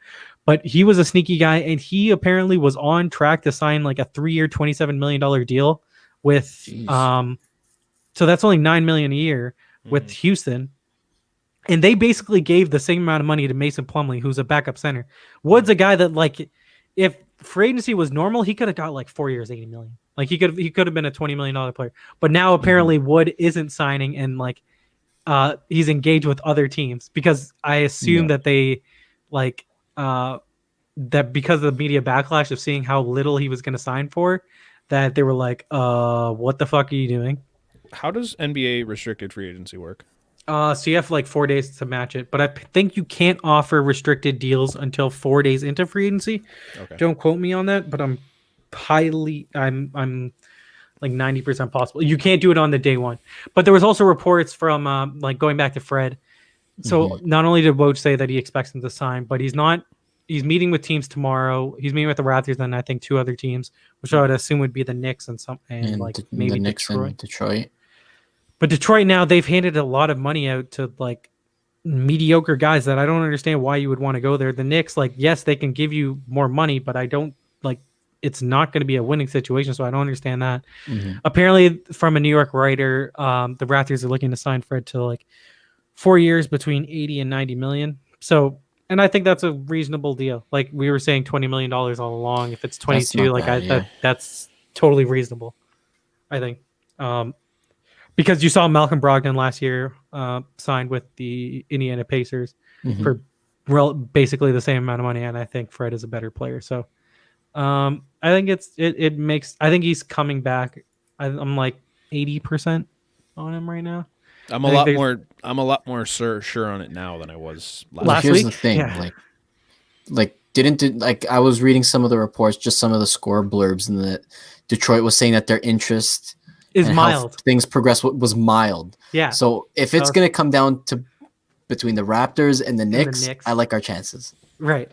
But he was a sneaky guy, and he apparently was on track to sign like a 3-year, $27 million deal with. Jeez. So that's only $9 million a year with Houston. And they basically gave the same amount of money to Mason Plumlee, who's a backup center. Wood's a guy that, like, if free agency was normal, he could have got like 4 years, $80 million. Like he could have been a $20 million player. But now apparently Wood isn't signing, and like he's engaged with other teams because I assume that they like that because of the media backlash of seeing how little he was going to sign for, that they were like, what the fuck are you doing? How does NBA restricted free agency work? So you have like 4 days to match it, but I think you can't offer restricted deals until 4 days into free agency. Okay. Don't quote me on that, but I'm like 90% possible. You can't do it on the day one. But there was also reports from like going back to Fred. So not only did Woj say that he expects him to sign, but he's meeting with teams tomorrow. He's meeting with the Raptors and I think 2 other teams, which I would assume would be the Knicks and like maybe the Knicks Detroit. and Detroit. But Detroit now, they've handed a lot of money out to like mediocre guys that I don't understand why you would want to go there. The Knicks, like, yes, they can give you more money, but I don't like it's not going to be a winning situation. So I don't understand that. Apparently, from a New York writer, the Raptors are looking to sign Fred to like 4 years between 80 and 90 million. So, and I think that's a reasonable deal. Like we were saying, $20 million all along. If it's 22, like bad, that's totally reasonable, I think. Because you saw Malcolm Brogdon last year signed with the Indiana Pacers for basically the same amount of money, and I think Fred is a better player. So I think it makes. I think he's coming back. I'm like 80% on him right now. I'm a lot more sure on it now than I was last Here's week. the thing, Yeah. like I was reading some of the reports, just some of the score blurbs, and that Detroit was saying that their interest Is and how mild. things progress was mild. Yeah. So if it's going to come down to between the Raptors and the Knicks, Knicks. I like our chances. Right.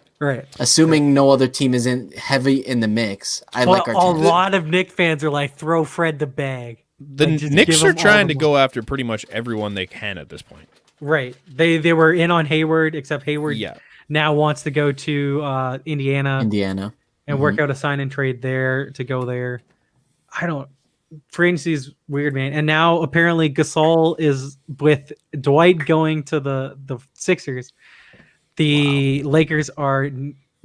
Assuming no other team isn't heavy in the mix, I like our A chances. lot of Knicks fans are like, throw Fred the bag. The Like, just Knicks give are him all trying the to go after pretty much everyone they can at this point. Right. They were in on Hayward, except Hayward Yeah. now wants to go to Indiana and work out a sign and trade there to go there. Free agency is weird, man. And now apparently Gasol is with Dwight going to the Sixers. The Lakers are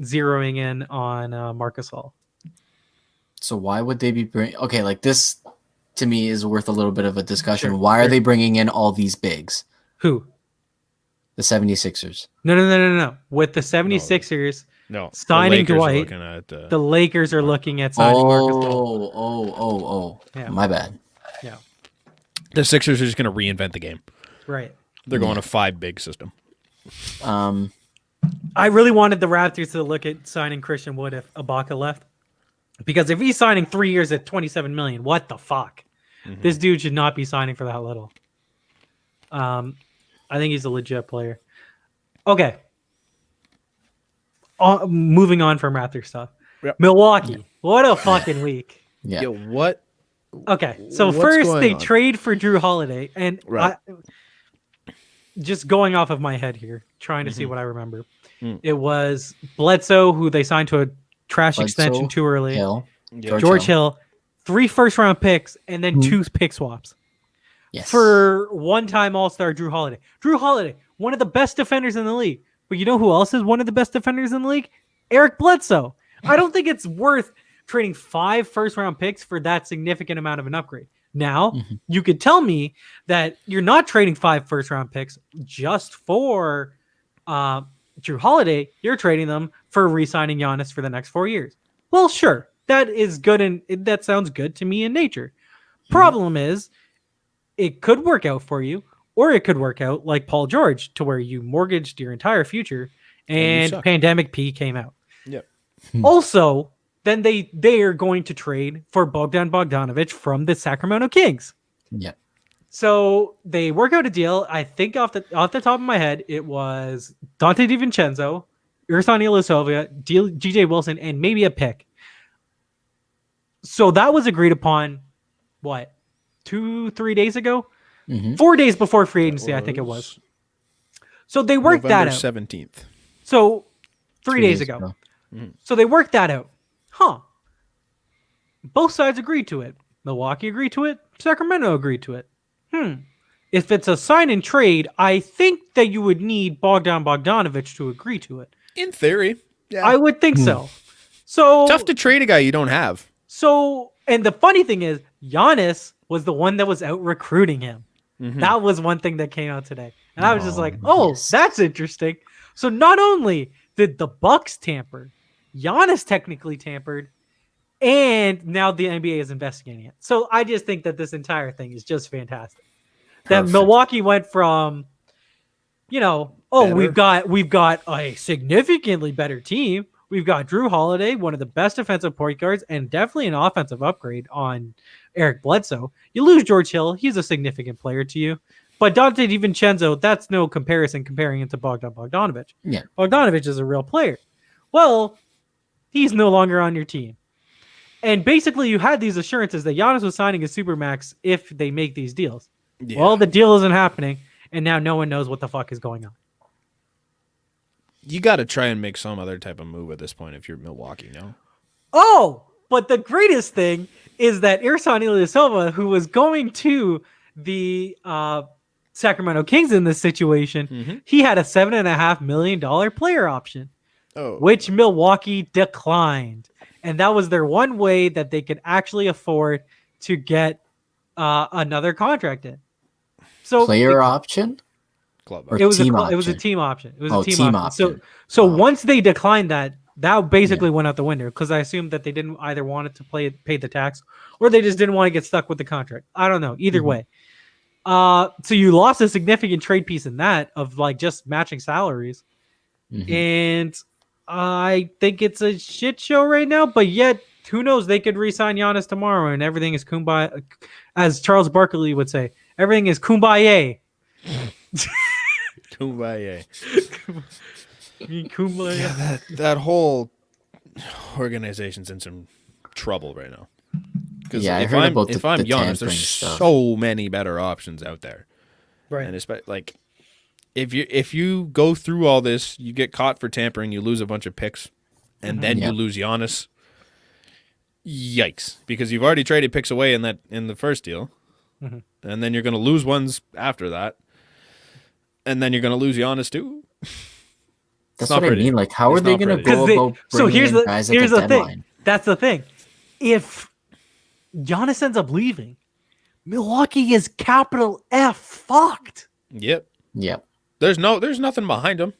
zeroing in on Marc Gasol. So why would they be okay? Like this, to me, is worth a little bit of a discussion. Sure, Why are they bringing in all these bigs? Who? The 76ers. No. With the 76ers No. signing the Lakers are Dwight, looking at, the Lakers are looking at signing Marc Gasol. Oh. Yeah. My bad. Yeah. the Sixers are just going to reinvent the game. Right. They're going a 5 big system. I really wanted the Raptors to look at signing Christian Wood if Ibaka left. Because if he's signing 3 years at $27 million, what the fuck? This dude should not be signing for that little. I think he's a legit player. Okay. moving on from Raptor stuff. Yep. Milwaukee, what a fucking week. Yeah. Yo, what? Okay, so What's first going they on? trade for Drew Holiday, and Right. just going off of my head here, trying to see Mhm. what I remember. Mm. It was Bledsoe, who they signed to a trash extension Bledsoe, too early. Hill. Yeah. George Hill, 3 first-round picks, and then Mhm. 2 pick swaps Yes. for one-time All-Star Drew Holiday. Drew Holiday, one of the best defenders in the league. But you know who else is one of the best defenders in the league? Eric Bledsoe. I don't think it's worth trading 5 first-round picks for that significant amount of an upgrade. Now, Mhm. you could tell me that you're not trading 5 first-round picks just for Drew Holiday. You're trading them for re-signing Giannis for the next 4 years. Well, sure. That is good, and that sounds good to me in nature. Problem is, it could work out for you, or it could work out like Paul George, to where you mortgaged your entire future And you and suck. Pandemic P came out. Yep. Also, then they are going to trade for Bogdan Bogdanovic from the Sacramento Kings. Yeah. So they work out a deal. I think off the top of my head, it was Dante DiVincenzo, Ersan Ilyasova, DJ Wilson, and maybe a pick. So that was agreed upon, what, 2-3 days ago? Mhm. 4 days before free agency, I think it was. So they worked that November out. 17th. So 3 days ago. So they worked that out. Huh. Both sides agreed to it. Milwaukee agreed to it. Sacramento agreed to it. If it's a sign and trade, I think that you would need Bogdan Bogdanovic to agree to it. In theory. Yeah. I would think so. So Tough to trade a guy you don't have. So, and the funny thing is, Giannis was the one that was out recruiting him. Mhm. That was one thing that came out today. And I was just like, oh, yes. that's interesting. So not only did the Bucks tamper, Giannis technically tampered, and now the NBA is investigating it. So I just think that this entire thing is just fantastic. That Perfect. Milwaukee went from, Better. we've got a significantly better team. We've got Drew Holiday, one of the best defensive point guards, and definitely an offensive upgrade on Eric Bledsoe. You lose George Hill, he's a significant player to you. But Dante DiVincenzo, that's no comparison comparing him to Bogdan Bogdanovic. Yeah. Bogdanovic is a real player. Well, he's no longer on your team. And basically, you had these assurances that Giannis was signing a supermax if they make these deals. Yeah. Well, the deal isn't happening, and now no one knows what the fuck is going on. You got to try and make some other type of move at this point if you're Milwaukee, no? Oh, but the greatest thing is that Ersan Ilyasova, who was going to the Sacramento Kings in this situation, Mhm. he had a $7.5 million player option, Oh. which Milwaukee declined. And that was their one way that they could actually afford to get another contract in. So Player option? Club. Or it was team it was a option? team option. It was Oh, a team, team option. option. So Oh. once they declined that basically went out the window, because I assumed that they didn't either want it to pay the tax, or they just didn't want to get stuck with the contract. I don't know. Either Mhm. way. So you lost a significant trade piece in that of like just matching salaries. Mhm. And I think it's a shit show right now, but yet who knows? They could re-sign Giannis tomorrow and everything is kumbaya. As Charles Barkley would say, everything is kumbaya. Kumbaya. Kumbaya. Yeah, that whole organization's in some trouble right now. Because Yeah, I if heard I'm, about if the I'm Giannis, tampering there's stuff. so many better options out there. Right. And especially like if you go through all this, you get caught for tampering, you lose a bunch of picks, and then Yeah. you lose Giannis. Yikes! Because you've already traded picks away in the first deal, Mhm. and then you're going to lose ones after that, and then you're going to lose Giannis too. That's not what pretty. I mean. Like, how It's are they not going to pretty. go about so bringing here's in the guys here's at the the thing. deadline? That's the thing. If Giannis ends up leaving, Milwaukee is capital F fucked. Yep. Yep. There's nothing behind him.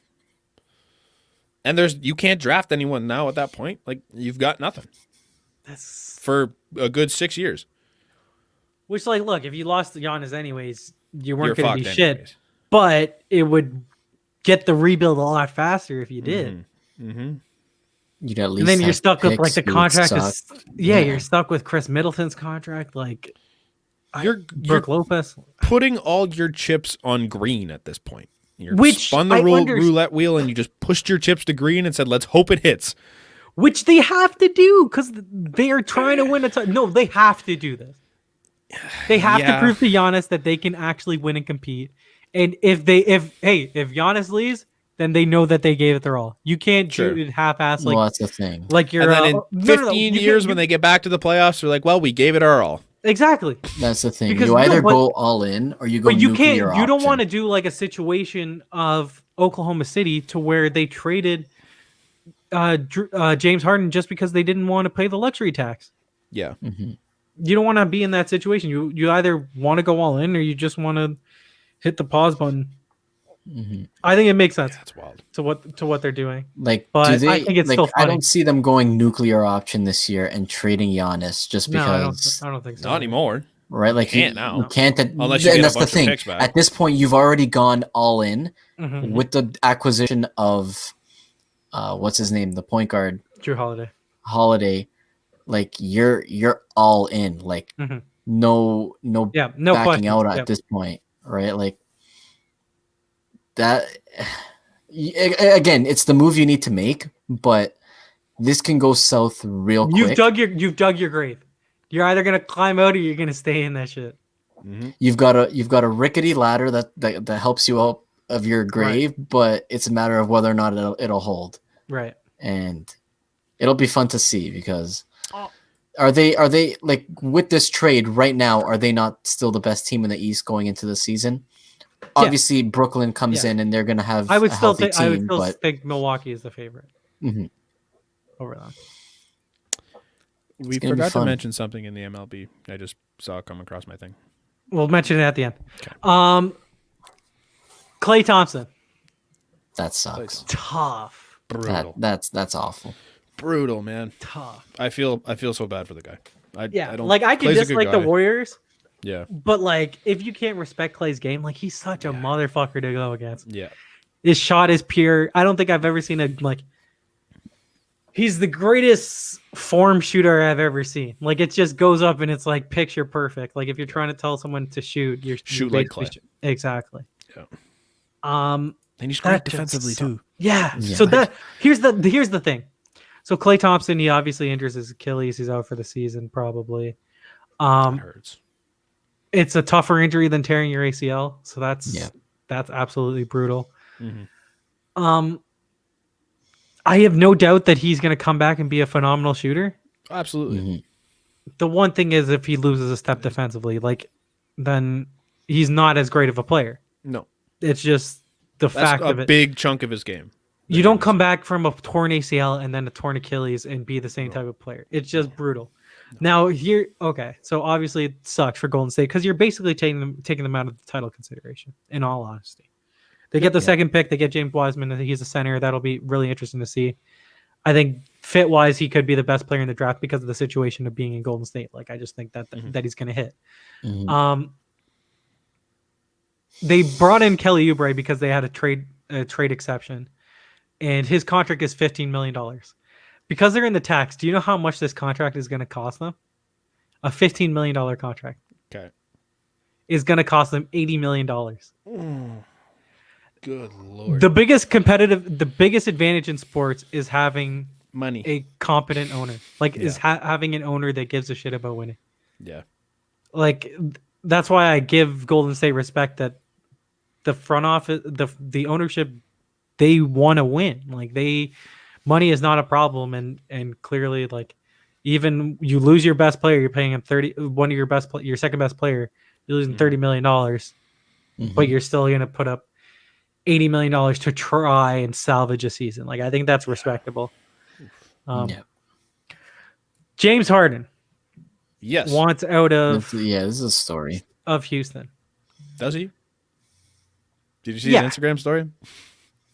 And you can't draft anyone now at that point. Like you've got nothing That's for a good 6 years. which, like, look, if you lost to Giannis anyways, you You're weren't going to be fucked shit. anyways. But it would get the rebuild a lot faster if you did. Mm-hmm. You'd at least. And then you're have stuck with like picks, the it would contract. suck. Yeah, Yeah. you're stuck with Chris Middleton's contract, You're Brooke Lopez. putting all your chips on Green at this point. You Which spun the I roulette wheel and you just pushed your chips to green and said, "Let's hope it hits." Which they have to do because they are trying to win a title. No, they have to do this. They have to Yeah. prove to Giannis that they can actually win and compete. And if Giannis leaves, then they know that they gave it their all. You can't Sure. do it half-ass well, that's the thing. like you're. And then in no, 15 you years, can't- when they get back to the playoffs, they're like, "Well, we gave it our all." exactly. That's the thing. Because You either but- go all in or you go But you can't. nuclear You don't option. want to do like a situation of Oklahoma City to where they traded James Harden just because they didn't want to pay the luxury tax. Yeah. Mhm. You don't want to be in that situation. You either want to go all in or you just want to hit the pause button. Mhm. I think it makes sense That's wild. to what they're doing. Like, But do they? I think it's like, still I funny. don't see them going nuclear option this year and trading Giannis just No, because, I don't think so. Not anymore. right? Like, Can't now. You can't. Unless you and get a that's the bunch of thing. picks back. At this point, you've already gone all in Mhm. with the acquisition of, what's his name, the point guard Drew Holiday. Holiday. Like, you're all in. Like, Mhm. no Yeah, no backing question. out at Yep. this point, right? Like that. Again, it's the move you need to make, but this can go south real You've quick. dug your grave. You're either gonna climb out or you're gonna stay in that shit. Mm-hmm. You've got a rickety ladder that helps you out of your grave, but it's a matter of whether or not it'll hold, Right. and it'll be fun to see because Oh. are they like with this trade right now? Are they not still the best team in the East going into the season? Obviously, Brooklyn comes Yeah. in and they're gonna have I would a still healthy think I would team, still but think Milwaukee is the favorite Mhm. over them. We gonna be forgot to fun. mention something in the MLB. I just saw it come across my thing. We'll mention it at the end. Okay. Klay Thompson, that sucks. tough, Brutal. That's awful. Brutal, man. tough. I feel so bad for the guy. I don't Like I could Clay's a good dislike the guy. Warriors, Yeah. but like if you can't respect Clay's game, like he's such a motherfucker to go against. Yeah. His shot is pure. I don't think I've ever seen a like. He's the greatest form shooter I've ever seen. Like it just goes up and it's like picture perfect. Like if you're trying to tell someone to shoot, you're Shoot like basically Klay. Exactly. Yeah. Um. And he's That great just defensively sucks. too. Yeah. Yeah. So that here's the thing. So Klay Thompson, he obviously injures his Achilles. He's out for the season probably. That hurts. It's a tougher injury than tearing your ACL. So Yeah. that's absolutely brutal. Mhm. I have no doubt that he's going to come back and be a phenomenal shooter. Absolutely. Mhm. The one thing is if he loses a step defensively, like then he's not as great of a player. No. It's just the That's fact a of it. big chunk of his game. You don't come back from a torn ACL and then a torn Achilles and be the same type of player. It's just brutal. Now here, okay, so obviously it sucks for Golden State because you're basically taking them out of the title consideration. In all honesty, they get the second pick. They get James Wiseman. He's a center. That'll be really interesting to see. I think fit wise, he could be the best player in the draft because of the situation of being in Golden State. Like I just think that he's going to hit. Mhm. They brought in Kelly Oubre because they had a trade exception, and his contract is $15 million. Because they're in the tax, do you know how much this contract is going to cost them? A $15 million contract Okay. is going to cost them $80 million. Good lord. The biggest advantage in sports is having Money. a competent owner. Like is having an owner that gives a shit about winning. Yeah. Like that's why I give Golden State respect that the front office, the ownership, they want to win. Like money is not a problem, and clearly, like even you lose your best player, you're paying him your second best player, you're losing $30 million, but you're still gonna put up $80 million to try and salvage a season. Like I think that's respectable. Yeah. James Harden Yes. wants out This is a story. of Houston. Does he? Did you see Yeah. his Instagram story?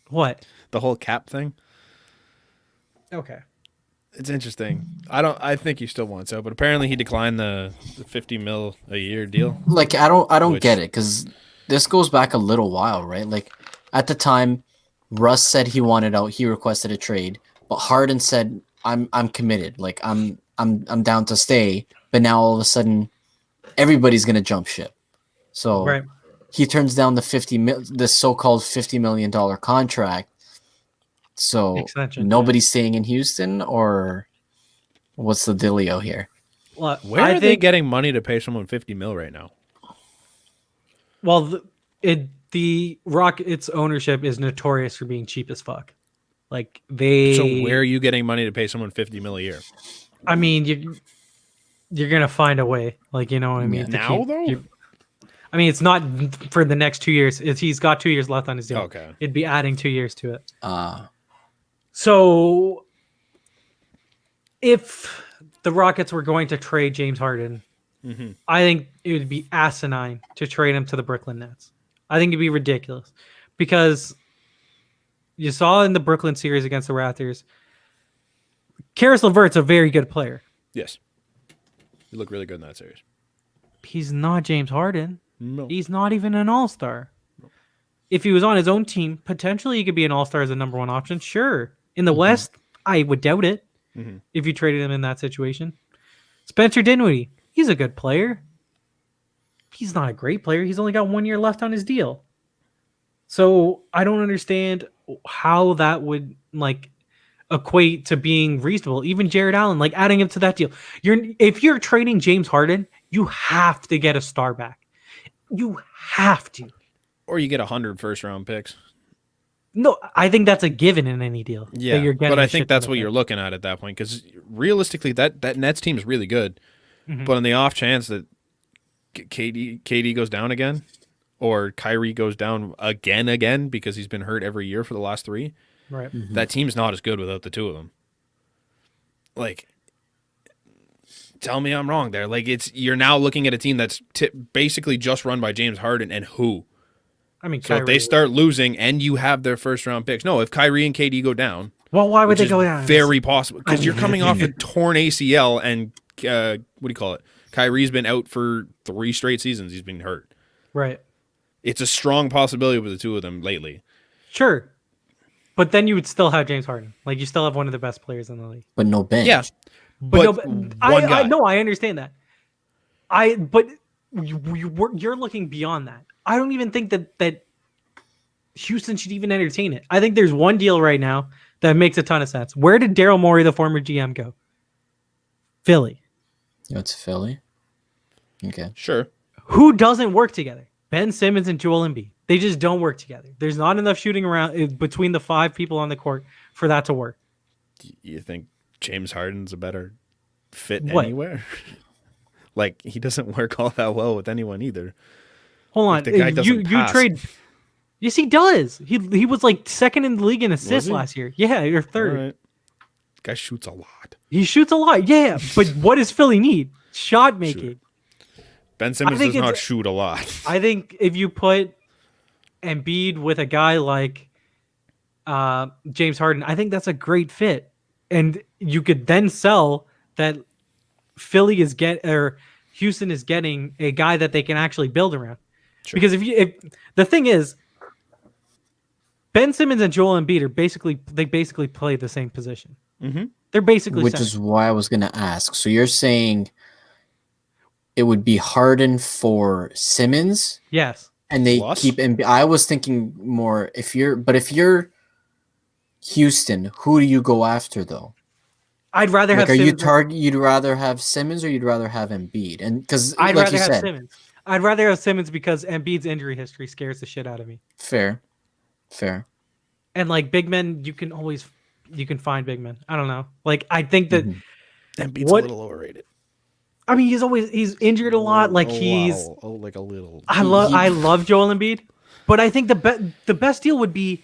What? The whole cap thing? Okay. It's interesting. I think he still wants out, but apparently he declined the 50 mil a year deal. Like I don't Which- get it because this goes back a little while, right? Like at the time, Russ said he wanted out. He requested a trade, but Harden said, "I'm committed. Like I'm down to stay." But now all of a sudden, everybody's gonna jump ship. So Right. he turns down the so-called $50 million contract. So Extension, nobody's staying in Houston, or what's the dealio here? Well, Where I are they think, getting money to pay someone $50 million right now? well, the Rockets ownership is notorious for being cheap as fuck. Like So where are you getting money to pay someone $50 million a year? I mean, you're gonna find a way. Like, you know what I mean? Yeah. to Now, though? I mean, it's not for the next 2 years. He's got 2 years left on his deal. Okay. It'd be adding 2 years to it. Uh, So, if the Rockets were going to trade James Harden, Mhm. I think it would be asinine to trade him to the Brooklyn Nets. I think it'd be ridiculous because you saw in the Brooklyn series against the Raptors, Karis LeVert's a very good player. Yes. You look really good in that series. He's not James Harden. No. He's not even an all-star. If he was on his own team, potentially he could be an all-star as a number one option. Sure. In the West, I would doubt it if you traded him in that situation. Spencer Dinwiddie, he's a good player. He's not a great player. He's only got 1 year left on his deal. So I don't understand how that would equate to being reasonable. Even Jared Allen, adding him to that deal. If you're trading James Harden, you have to get a star back. You have to. Or you get 100 first-round picks. No, I think that's a given in any deal. that Yeah, you're getting but I a think shit that's ton what of you're picks. looking at that point, because realistically, that Nets team is really good. Mhm. But on the off chance that KD goes down again, or Kyrie goes down again because he's been hurt every year for the last 3, Right. that team's not as good without the two of them. Tell me I'm wrong there. You're now looking at a team that's basically just run by James Harden and who. I mean, So if they Kyrie- start losing and you have their first round picks, no, if Kyrie and KD go down, well, why would which they is go down? very possible because you're coming off a torn ACL and what do you call it? Kyrie's been out for 3 straight seasons. He's been hurt. Right. It's a strong possibility with the two of them lately. Sure. But then you would still have James Harden. You still have one of the best players in the league. but no bench. Yeah, but one guy. I understand that. But you're looking beyond that. I don't even think that Houston should even entertain it. I think there's one deal right now that makes a ton of sense. Where did Daryl Morey, the former GM, go? Philly. You know, to Philly. Okay. Sure. Who doesn't work together? Ben Simmons and Joel Embiid. They just don't work together. There's not enough shooting around between the 5 people on the court for that to work. You think James Harden's a better fit What? anywhere? He doesn't work all that well with anyone either. Hold on. the guy doesn't you pass. trade. Yes, he does. He was second in the league in assists he? last year. Yeah, you're third. All right. Guy shoots a lot. He shoots a lot. Yeah, but what does Philly need? Shot making. Ben Simmons think does not it's- shoot a lot. I think if you put Embiid with a guy like James Harden, I think that's a great fit. And you could then sell that Houston is getting a guy that they can actually build around. Sure. Because if the thing is, Ben Simmons and Joel Embiid basically play the same position. Mm-hmm. They're basically Which center. is why I was going to ask. So you're saying it would be Harden for Simmons, Yes. and they Plus? keep Embiid. I was thinking more if you're Houston, who do you go after though? I'd rather have Are you Simmons. you'd rather have Simmons or you'd rather have Embiid? And because I'd like rather you have said, Simmons. I'd rather have Simmons because Embiid's injury history scares the shit out of me. fair. And big men, you can find big men. I don't know. I think that Mhm. Embiid's What- a little overrated. I mean he's injured a lot. a little. I love Joel Embiid, but I think the best deal would be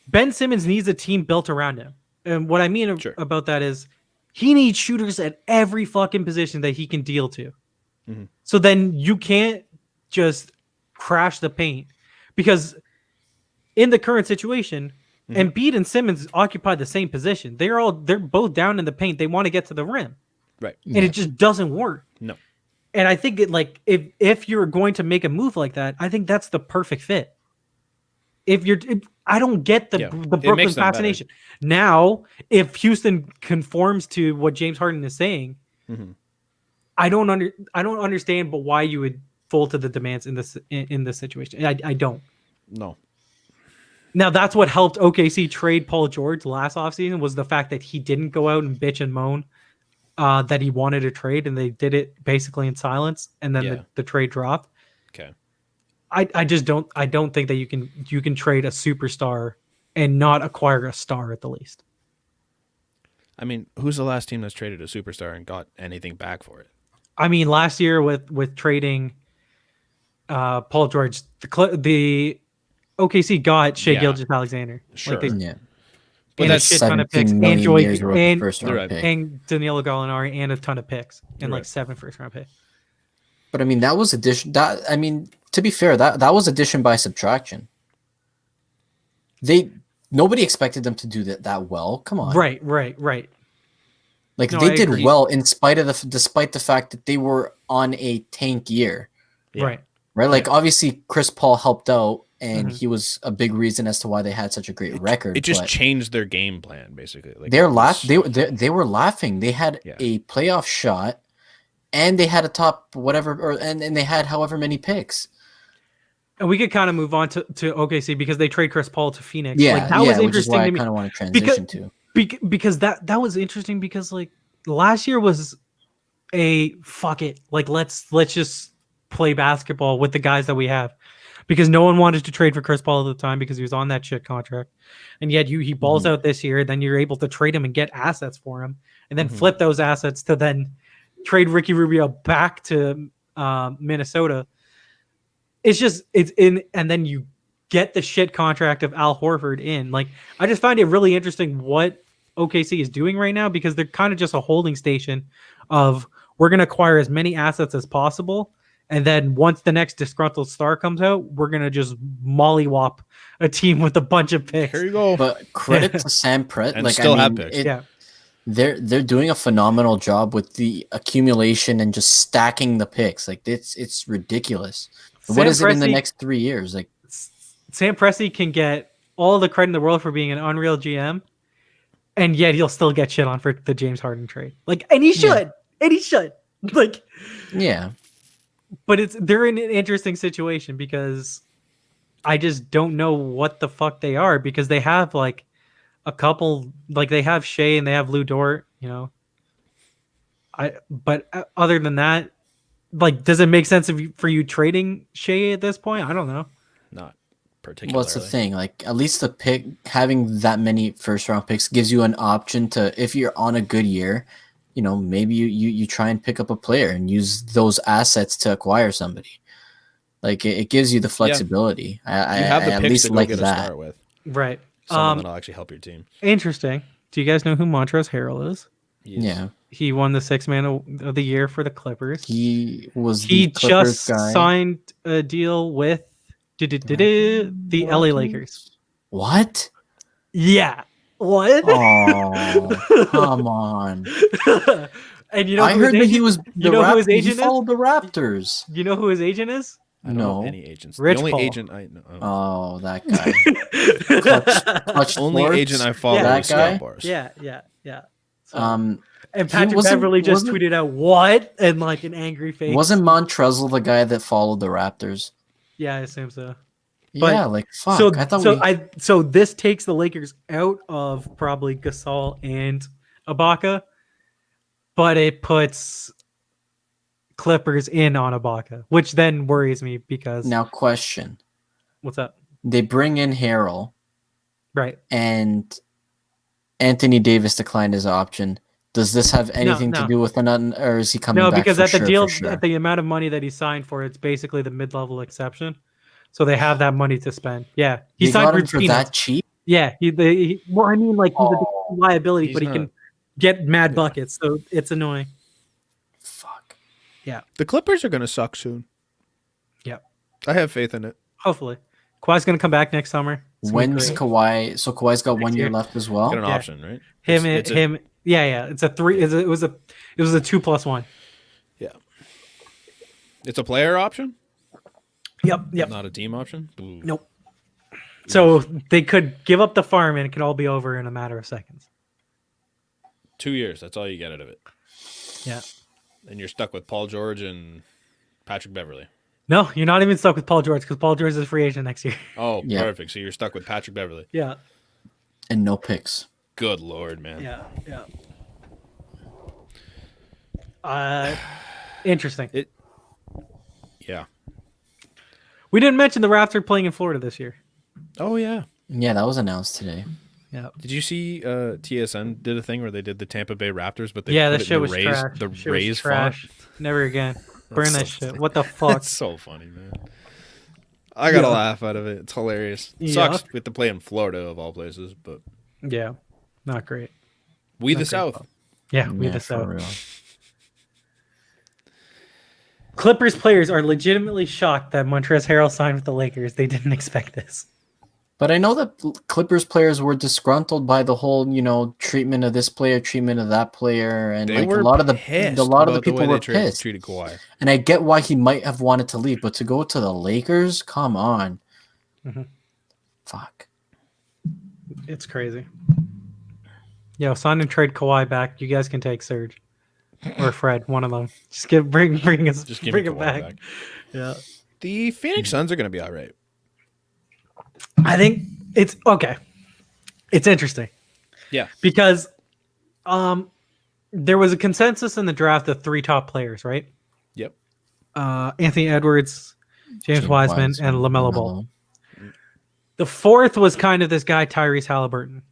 Ben Simmons needs a team built around him. And what I mean Sure. about that is he needs shooters at every fucking position that he can deal to. Mhm. So then you can't just crash the paint because in the current situation, Embiid and Simmons occupy the same position. They're both down in the paint. They want to get to the rim. Right. And it just doesn't work. No. And I think if you're going to make a move like that, I think that's the perfect fit. I don't get the Yeah, it Brooklyn makes them better. fascination. Now, if Houston conforms to what James Harden is saying, Mhm. I don't understand, but why you would fold to the demands in this situation. I don't. No. Now that's what helped OKC trade Paul George last offseason was the fact that he didn't go out and bitch and moan that he wanted to trade, and they did it basically in silence, and then Yeah. the trade dropped. Okay. I just don't think that you can trade a superstar and not acquire a star at the least. I mean, who's the last team that's traded a superstar and got anything back for it? I mean, last year with trading Paul George, the OKC got Shea Yeah. Gilgeous-Alexander. Sure. Like Yeah. and a that's shit ton of 17 picks, and million Joy years worth of and, first round Right. pick. and Danilo Gallinari and a ton of picks and like Right. 7 first round picks. But I mean, that was addition. That I mean, to be fair, that was addition by subtraction. Nobody expected them to do that well. Come on, Right. Like No, they I did agree. well in spite of despite the fact that they were on a tank year, Yeah. Right. Like obviously Chris Paul helped out, and Mhm. he was a big reason as to why they had such a great record. It just but changed their game plan, basically. Like they're it was- they were laughing. They had Yeah. a playoff shot, and they had a top whatever, and they had however many picks. And we could kind of move on to OKC because they trade Chris Paul to Phoenix. Yeah, like, that was which is interesting why to I me kind of want to transition to. because that was interesting because like last year was a fuck it, like let's just play basketball with the guys that we have, because no one wanted to trade for Chris Paul at the time because he was on that shit contract, and yet he balls out this year. Then you're able to trade him and get assets for him, and then flip those assets to then trade Ricky Rubio back to Minnesota. It's in, and then you get the shit contract of Al Horford in. Like, I just find it really interesting what OKC is doing right now, because they're kind of just a holding station of we're going to acquire as many assets as possible. And then once the next disgruntled star comes out, we're going to just mollywop a team with a bunch of picks. Here you go. But credit to Sam Prett, And like still I have mean, picks. Yeah. they're doing a phenomenal job with the accumulation and just stacking the picks. Like it's ridiculous. What Sam is it in the Presti- next 3 years? Like Sam Presti can get all the credit in the world for being an unreal GM, and yet he'll still get shit on for the James Harden trade. Like, and he should, like, yeah, but they're in an interesting situation because I just don't know what the fuck they are, because they have like a couple, like they have Shea and they have Lou Dort, but other than that, like, does it make sense for you trading Shea at this point? I don't know. Not particularly. what's the thing? Like at least the pick having that many first round picks gives you an option to, if you're on a good year, maybe you try and pick up a player and use those assets to acquire somebody. Like it gives you the flexibility. You have the I at picks least to go like get a that. star with. Right. Someone that'll actually help your team. Interesting. Do you guys know who Montrezl Harrell is? Yeah, He won the Sixth Man of the Year for the Clippers. he was. He the Clippers just guy. signed a deal with the LA Lakers. What? Yeah. What? Oh, come on! And you know, I who heard his that he agent- was. You know who his He agent is? followed the Raptors. You know who his agent is? I don't know No. any agents. Rich the only Paul. agent I know. Oh, that guy. Clutch only Sports? agent I follow Yeah. is That guy? Scott Bars. Yeah. So, And and Patrick wasn't- Beverly just wasn't- tweeted out "what" and like an angry face. wasn't Montrezl the guy that followed the Raptors? Yeah, I assume so. But- Yeah, like fuck. So I thought so this takes the Lakers out of probably Gasol and Ibaka, but it puts Clippers in on Ibaka, which then worries me because now question. what's up? They bring in Harrell Right. and Anthony Davis declined his option. Does this have anything no. to do with another, or is he coming No, back? because for at the sure, deal, for sure? at the amount of money that he signed for, it's basically the mid-level exception. So they have that money to spend. Yeah, he They signed got for him for peanuts. that cheap. Yeah, well, I mean, like he's Oh. a liability, He's but he not- can get mad Yeah. buckets. So it's annoying. Fuck. The Clippers are going to suck soon. Yep. I have faith in it. Hopefully, Kawhi's gonna come back next summer. It's gonna be When's great. Kawhi? So Kawhi's got Next 1 year year. left as well. Got an Yeah. option, right? Him, It's a- him. Yeah. It's a three. It was a 2+1. It's a player option, Yep. not a team option. Ooh. Nope. So they could give up the farm and it could all be over in a matter of seconds. 2 years. That's all you get out of it. Yeah. And you're stuck with Paul George and Patrick Beverly. No, you're not even stuck with Paul George because Paul George is a free agent next year. Oh, Yeah. perfect. So you're stuck with Patrick Beverly. Yeah. And no picks. Good Lord, man. Yeah. Interesting. Yeah. We didn't mention the Raptors playing in Florida this year. Oh, yeah. Yeah, that was announced today. Yeah. Did you see TSN did a thing where they did the Tampa Bay Raptors, but they Yeah, put that it shit in was the Rays, trash. the Shit was Rays font? trash. Never again. Burn That's that so shit. What the fuck? That's so funny, man. I got a Yeah. laugh out of it. It's hilarious. Yeah. Sucks we have to play in Florida of all places, but Yeah. Not great. we Not the great South. Yeah, we Yeah, the for South. real. Clippers players are legitimately shocked that Montrezl Harrell signed with the Lakers. They didn't expect this. But I know that Clippers players were disgruntled by the whole, treatment of this player, treatment of that player, and They like were a lot of the pissed people way were they pissed. treated Kawhi. And I get why he might have wanted to leave, but to go to the Lakers, come on, Mhm. fuck. It's crazy. Yo, sign and trade Kawhi back. You guys can take Serge or Fred, one of them. Just bring us, Just give bring me him Kawhi back. back. Yeah, The Phoenix Suns are going to be all right. I think it's okay. It's interesting Yeah. because there was a consensus in the draft of 3 top players, right? Yep. Anthony Edwards, James Wiseman, and LaMelo Ball. LaMelo. The 4th was kind of this guy, Tyrese Halliburton.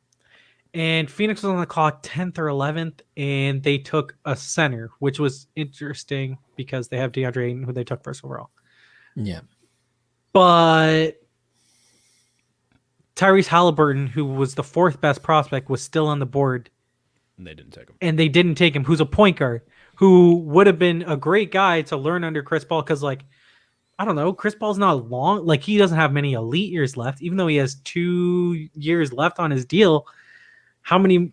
And Phoenix was on the clock 10th or 11th, and they took a center, which was interesting because they have DeAndre Ayton, who they took first overall. Yeah. But Tyrese Halliburton, who was the 4th best prospect, was still on the board, And they didn't take him. and they didn't take him, who's a point guard, who would have been a great guy to learn under Chris Paul because, like, I don't know, Chris Paul's not long. Like, he doesn't have many elite years left, even though he has 2 years left on his deal. How many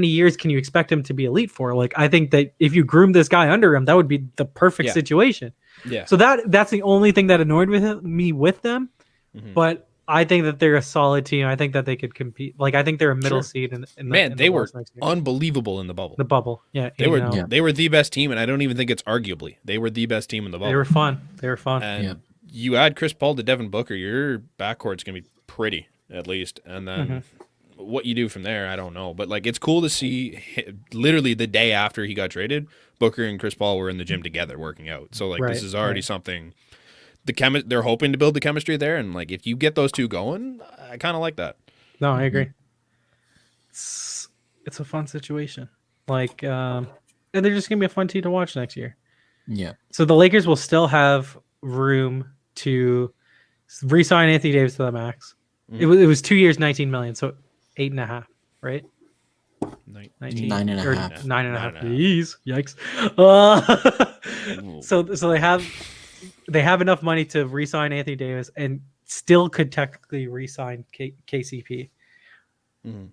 years can you expect him to be elite for? Like, I think that if you groom this guy under him, that would be the perfect Yeah. situation. Yeah. So that's the only thing that annoyed me with them. Mhm. But I think that they're a solid team. I think that they could compete. Like, I think they're a middle Sure. seed in the, Man, in they the were West next year. unbelievable in the bubble. The bubble. Yeah, They were Yeah. they were the best team, and I don't even think it's arguably. They were the best team in the bubble. They were fun. They were fun. And Yeah. you add Chris Paul to Devin Booker, your backcourt's gonna be pretty at least. And then Mm-hmm. what you do from there, I don't know. But like, it's cool to see. Literally the day after he got traded, Booker and Chris Paul were in the gym together working out. So like, Right, this is already right. something. They're hoping to build the chemistry there, and like, if you get those two going, I kind of like that. No, I agree. It's a fun situation. Like, and they're just gonna be a fun team to watch next year. Yeah. So the Lakers will still have room to re-sign Anthony Davis to the max. It was 2 years, 19 million, so 8.5, right? 19, 9.5. or 9.5. 9.5. Jeez, yikes. So they have enough money to re-sign Anthony Davis and still could technically re-sign KCP. Mhm.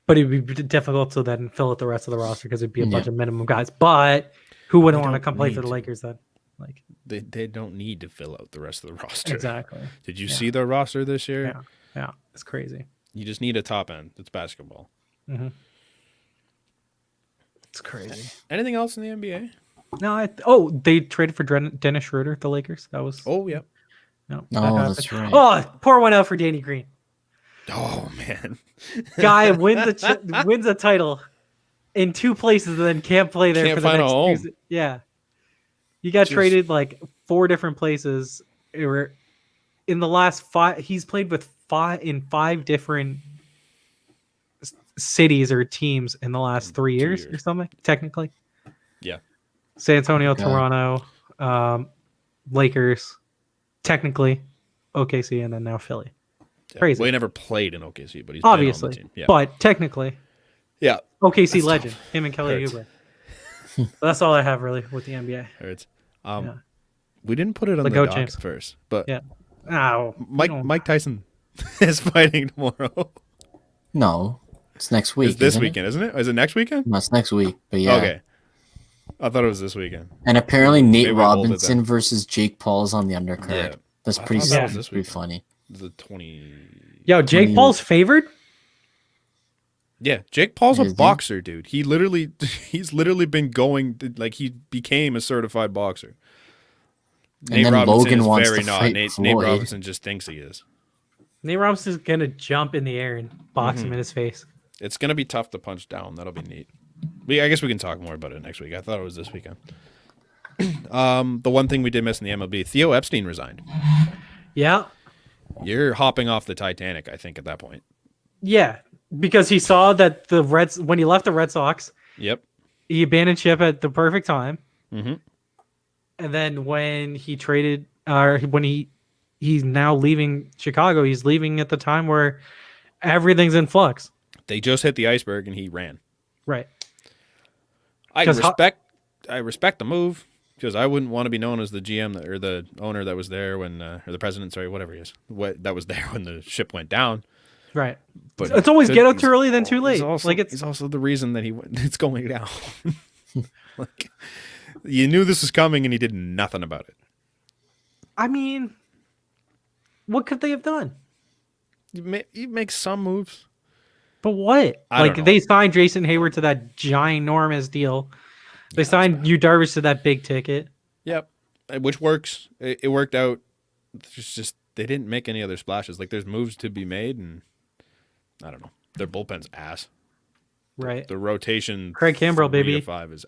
But it would be difficult to then fill out the rest of the roster because it'd be a bunch Yeah. of minimum guys. But who wouldn't They want to don't come play for need the to. Lakers then? Like, They don't need to fill out the rest of the roster. exactly. Did you Yeah. see the roster this year? Yeah. Yeah, it's crazy. You just need a top end. It's basketball. It's crazy. Anything else in the NBA? No, they traded for Dennis Schroeder, the Lakers. That was Oh yeah. no. Oh, that happened. that's right. Oh, pour one out for Danny Green. Oh man. Guy wins wins a title in 2 places and then can't play there Can't for the find a next home. season. Yeah, he got Just- traded like 4 different places. In the last 5, he's played with 5 different cities or teams in the last 3 2 years or years. something. Technically, Yeah. San Antonio, God. Toronto, Lakers, technically OKC, and then now Philly. Yeah. Crazy. Well, he never played in OKC, but he's been on the Obviously, team. Yeah. but technically, Yeah. OKC That's legend, tough. him and Kelly Hurts. Oubre. So that's all I have really with the NBA. Hurts. Yeah. We didn't put it on Like, the go, docket James. first, but Yeah. Ow. Mike Tyson is fighting tomorrow. No, it's next week. It's this isn't it? weekend, isn't it? Is it next weekend? No, it's next week. But yeah. Okay. I thought it was this weekend. And apparently Nate Maybe we'll hold it Robinson then. versus Jake Paul is on the undercard. Yeah. That's I pretty thought that sick. was this Pretty weekend. funny. The 20. Yo, Jake 20 Paul's favored? Yeah, Jake Paul's Is a he? boxer, dude. He's literally been going like he became a certified boxer. And then Robinson Logan is wants very to not. fight Nate Floyd. Robinson just thinks he is. Nate Robinson's gonna jump in the air and box him in his face. It's gonna be tough to punch down. That'll be neat. I guess we can talk more about it next week. I thought it was this weekend. The one thing we did miss in the MLB, Theo Epstein resigned. Yeah, You're hopping off the Titanic, I think, at that point. yeah, because he saw that the Reds when he left the Red Sox, Yep. he abandoned ship at the perfect time. Mhm. And then when he traded, or when he's now leaving Chicago, he's leaving at the time where everything's in flux. They just hit the iceberg and he ran. Right. I 'Cause respect the move because I wouldn't want to be known as the GM or the owner that was there when, or the president, sorry, whatever he is, that was there when the ship went down. Right. But It's always get out too he's- early than too late. He's also, Like he's also the reason that it's going down. Like, you knew this was coming and he did nothing about it. I mean, what could they have done? You make some moves. But what? I don't Like know. they signed Jason Hayward to that ginormous deal. They signed Yu Darvish to that big ticket. Yep, which works. It worked out. It's just they didn't make any other splashes. Like there's moves to be made, and I don't know. Their bullpen's ass. Right. The rotation, Craig Kimbrell, 3 to baby. 5 is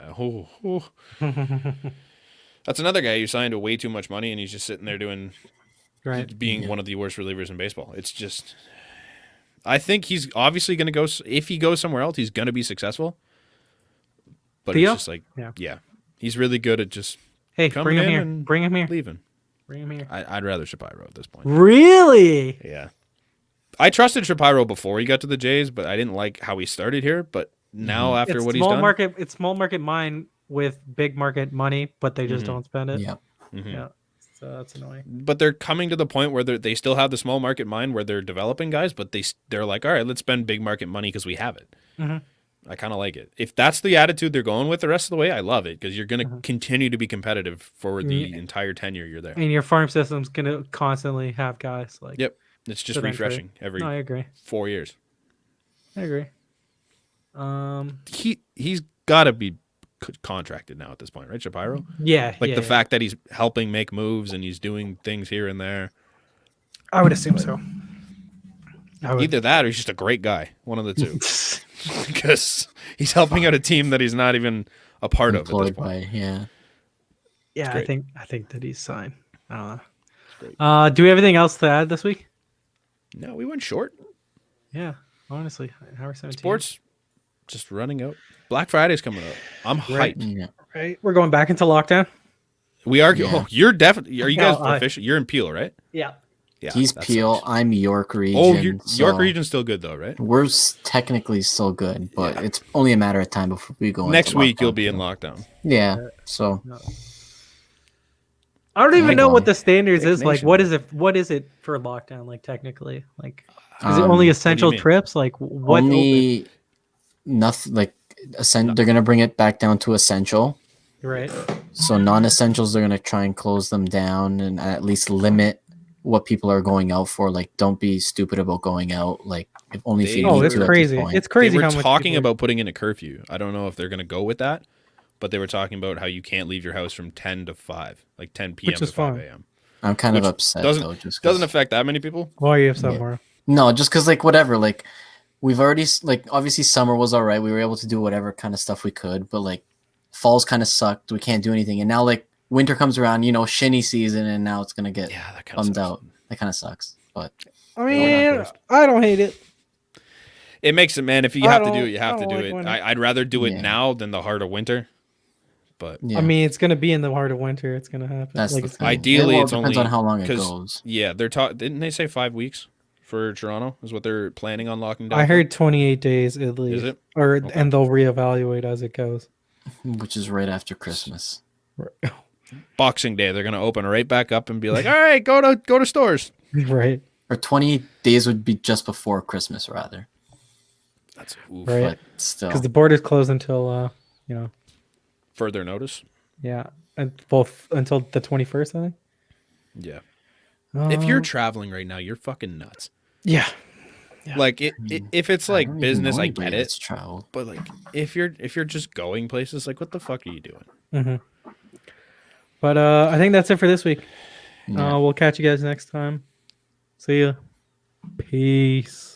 That's another guy who signed way too much money, and he's just sitting there Right. being one of the worst relievers in baseball. It's just, I think he's obviously going to go. If he goes somewhere else, he's going to be successful. But Theo? it's just like, Yeah. yeah, he's really good at just Hey, coming bring him in here. and Bring him here. leaving. Bring him here. I'd rather Shapiro at this point. Really? Yeah. I trusted Shapiro before he got to the Jays, but I didn't like how he started here. But now after It's what he's small done, market. It's small market mine with big market money, but they just Mhm. don't spend it. Yeah. Yeah. So that's annoying. but they're coming to the point where they still have the small market mind where they're developing guys, but they're like, all right, let's spend big market money because we have it. Mhm. I kind of like it. If that's the attitude they're going with the rest of the way, I love it because you're going to continue to be competitive for the entire tenure you're there. And your farm system's gonna constantly have guys like. Yep. It's just Good entry. refreshing every No, I agree. 4 years. I agree. He's got to be contracted now at this point, right, Shapiro? Yeah. Like yeah, the yeah. fact that he's helping make moves and he's doing things here and there. I would assume so. I would. Either that or he's just a great guy. One of the two. Because he's helping out a team that he's not even a part of at this Employed point. by, yeah. Yeah, I great. think that he's signed. I don't know. great. Do we have anything else to add this week? No, we went short. Yeah, honestly, hour 17. Sports just running out. Black Friday's coming up. I'm Right. hyped. Yeah. Right, we're going back into lockdown. We are. Yeah. Oh, you're definitely. Are you guys No, I- official? You're in Peel, right? Yeah. Yeah. He's that Peel. sucks. I'm York region. Oh, York so region's still good though, right? We're technically still good, but it's only a matter of time before we go. Next into week lockdown, you'll be in so- lockdown. Yeah. So I don't even Like know one. what the standards Big is. Like, nation. what is it? What is it for lockdown? Like, technically, like, is it Um, only essential mean? trips? Like, what? only nothing like they're gonna bring it back down to essential. Right. So non-essentials, they're gonna try and close them down and at least limit what people are going out for. Like, don't be stupid about going out. Like, if only if you Oh, need it's to. at this crazy. point. It's crazy They how were much talking people are- about putting in a curfew. I don't know if they're going to go with that, but they were talking about how you can't leave your house from 10 to 5, like 10 p.m. Which to is 5 fine. a.m. I'm kind of which upset doesn't- though. Just Doesn't 'cause- affect that many people. Why are you upset, Yeah. Mauro? No, just because like whatever. Like we've already like obviously summer was all right. We were able to do whatever kind of stuff we could, but like fall's kind of sucked. We can't do anything, and now like winter comes around, shinny season, and now it's gonna get Yeah, that kind bummed out. That kind of sucks. But I mean, I don't hate it. It makes it, man. If you I have to do don't- it, you I have to don't do like it. winter. I'd rather do it Yeah. now than the heart of winter. But yeah, I mean, it's gonna be in the heart of winter. It's gonna happen. that's like, the it's thing. Ideally, Well, it it's depends only on how long it 'cause- goes. yeah, didn't they say 5 weeks for Toronto is what they're planning on locking down? I for? heard 28 days at least. Is it? Or Okay. and they'll reevaluate as it goes. Which is right after Christmas. Boxing Day. They're going to open right back up and be like, all right, go to stores. Right. Or 20 days would be just before Christmas, rather. That's oof. Right. But still, Because the border's closed until Further notice. yeah, and both until the 21st, I think. Yeah. If you're Um, traveling right now, you're fucking nuts. yeah. Yeah. Like if it's I like don't even business, know I anybody get it. that's traveled. But like if you're just going places, like what the fuck are you doing? Mhm. But I think that's it for this week. Yeah. We'll catch you guys next time. See ya. Peace.